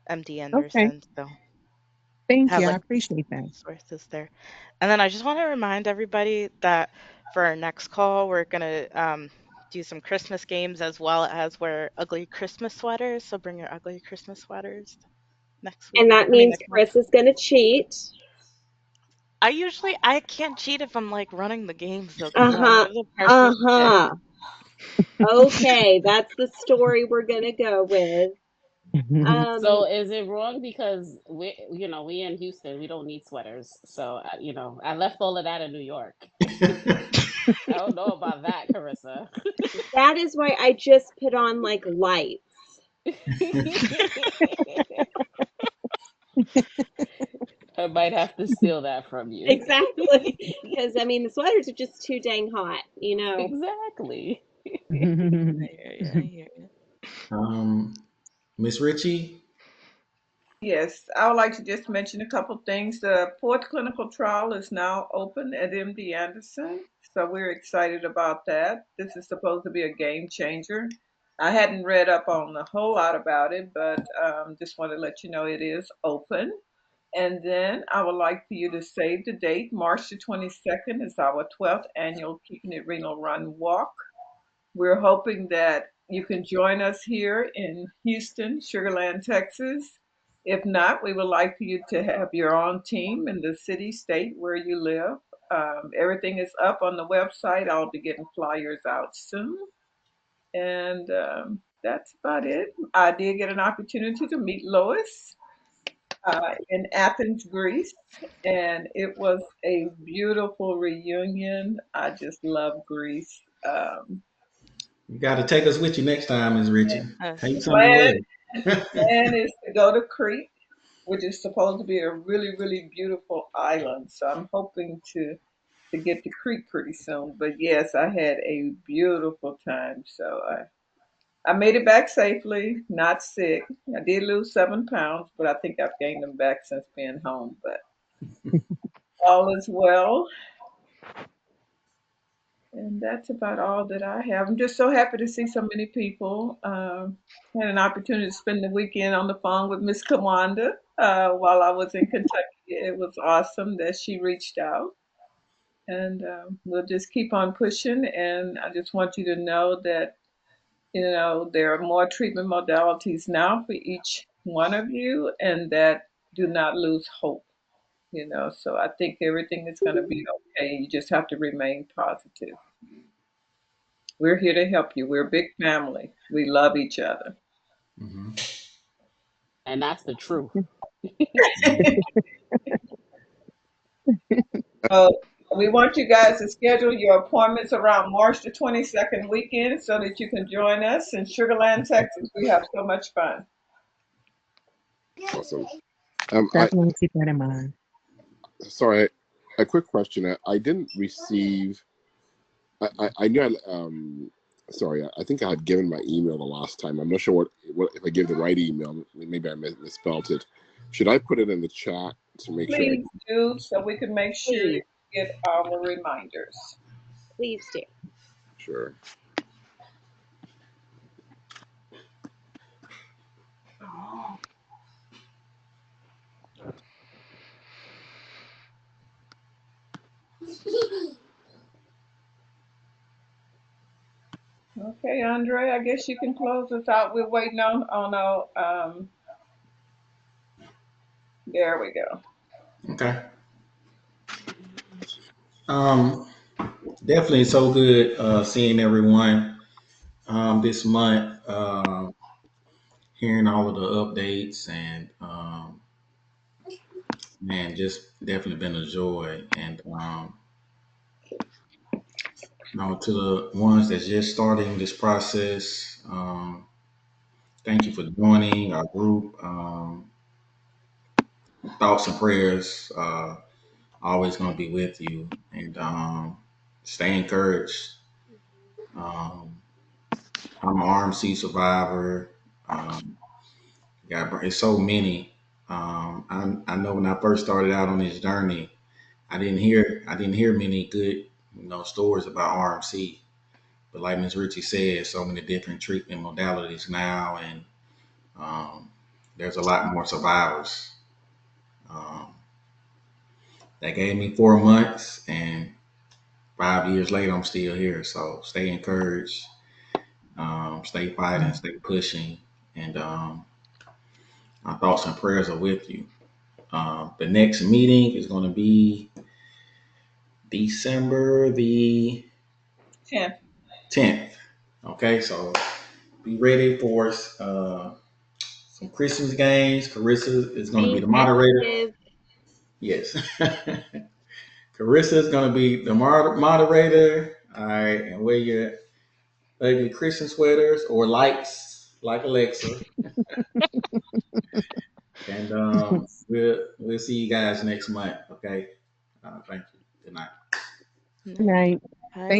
Speaker 7: MD
Speaker 14: Okay.
Speaker 7: Anderson. So
Speaker 14: Thank
Speaker 7: have
Speaker 14: you. I
Speaker 7: like
Speaker 14: appreciate that.
Speaker 7: resources there. And then I just want to remind everybody that for our next call, we're gonna do some Christmas games as well as wear ugly Christmas sweaters. So bring your ugly Christmas sweaters next week.
Speaker 6: And that
Speaker 7: I mean
Speaker 6: means
Speaker 7: next month.
Speaker 6: Chris is going to cheat.
Speaker 7: I can't cheat if I'm like running the games though, because
Speaker 6: Uh-huh.
Speaker 7: there's a person.
Speaker 6: Uh-huh. Okay, that's the story we're going to go with.
Speaker 10: So is it wrong because we in Houston, we don't need sweaters. So I left all of that in New York. I don't know about that, Carissa.
Speaker 6: That is why I just put on like lights.
Speaker 10: I might have to steal that from you.
Speaker 6: Exactly. Because I mean the sweaters are just too dang hot.
Speaker 10: Exactly.
Speaker 7: I hear you. I hear you.
Speaker 2: Um, Miss Ritchie.
Speaker 4: Yes, I would like to just mention a couple things. The fourth clinical trial is now open at MD Anderson, so we're excited about that. This is supposed to be a game changer. I hadn't read up on a whole lot about it, but just want to let you know it is open. And then I would like for you to save the date. March the 22nd is our 12th annual Keeping It Renal Run Walk. We're hoping that you can join us here in Houston, Sugarland, Texas. If not, we would like for you to have your own team in the city, state where you live. Everything is up on the website. I'll be getting flyers out soon. And that's about it. I did get an opportunity to meet Lois in Athens, Greece, and it was a beautiful reunion. I just love Greece.
Speaker 2: You got to take us with you next time, Miss Ritchie.
Speaker 4: The
Speaker 2: Take somewhere
Speaker 4: plan the
Speaker 2: well.
Speaker 4: plan is to go to Crete, which is supposed to be a really, really beautiful island. So I'm hoping to get to Crete pretty soon. But yes, I had a beautiful time. So I made it back safely, not sick. I did lose 7 pounds, but I think I've gained them back since being home. But all is well. And that's about all that I have. I'm just so happy to see so many people. Had an opportunity to spend the weekend on the phone with Miss Kawanda while I was in Kentucky. It was awesome that she reached out. And we'll just keep on pushing. And I just want you to know that, there are more treatment modalities now for each one of you, and that do not lose hope. So I think everything is going to be okay. You just have to remain positive. We're here to help you. We're a big family. We love each other.
Speaker 2: Hmm.
Speaker 10: And that's the truth.
Speaker 4: So we want you guys to schedule your appointments around March the 22nd weekend so that you can join us in Sugar Land, Texas. We have so much fun.
Speaker 12: Awesome. I
Speaker 14: Definitely keep that in mind.
Speaker 12: sorry, a quick question. I didn't receive. I knew. Sorry, I think I had given my email the last time. I'm not sure what if I gave the right email. Maybe I misspelled it. Should I put it in the chat to make sure I?
Speaker 4: Please do so we can make sure you
Speaker 6: Please,
Speaker 4: get our reminders.
Speaker 6: please do.
Speaker 12: Sure.
Speaker 4: Okay, Andre, I guess you can close us out. We're waiting on there we go.
Speaker 2: Okay. Um, Definitely so good seeing everyone this month, hearing all of the updates, and man, just definitely been a joy. And to the ones that's just starting this process, thank you for joining our group. Thoughts and prayers always going to be with you, and stay encouraged. Um, I'm an RMC survivor. Um, it's so many. I know when I first started out on this journey, I didn't hear many good stories about RMC. But like Ms. Ritchie said, so many different treatment modalities now, and um, there's a lot more survivors. Um, that gave me 4 months, and 5 years later, I'm still here. So stay encouraged, stay fighting, stay pushing, and our thoughts and prayers are with you. The next meeting is going to be December the
Speaker 4: 10th.
Speaker 2: 10th. Okay, so be ready for some Christmas games. Carissa is going to be
Speaker 6: Be
Speaker 2: the moderator.
Speaker 6: festive.
Speaker 2: Yes. Carissa is going to be the moderator. All right, and wear your ugly Christmas sweaters or lights like Alexa. And we'll see you guys next month. Okay. Thank you. Good night.
Speaker 11: Night.
Speaker 14: Night.
Speaker 5: Bye.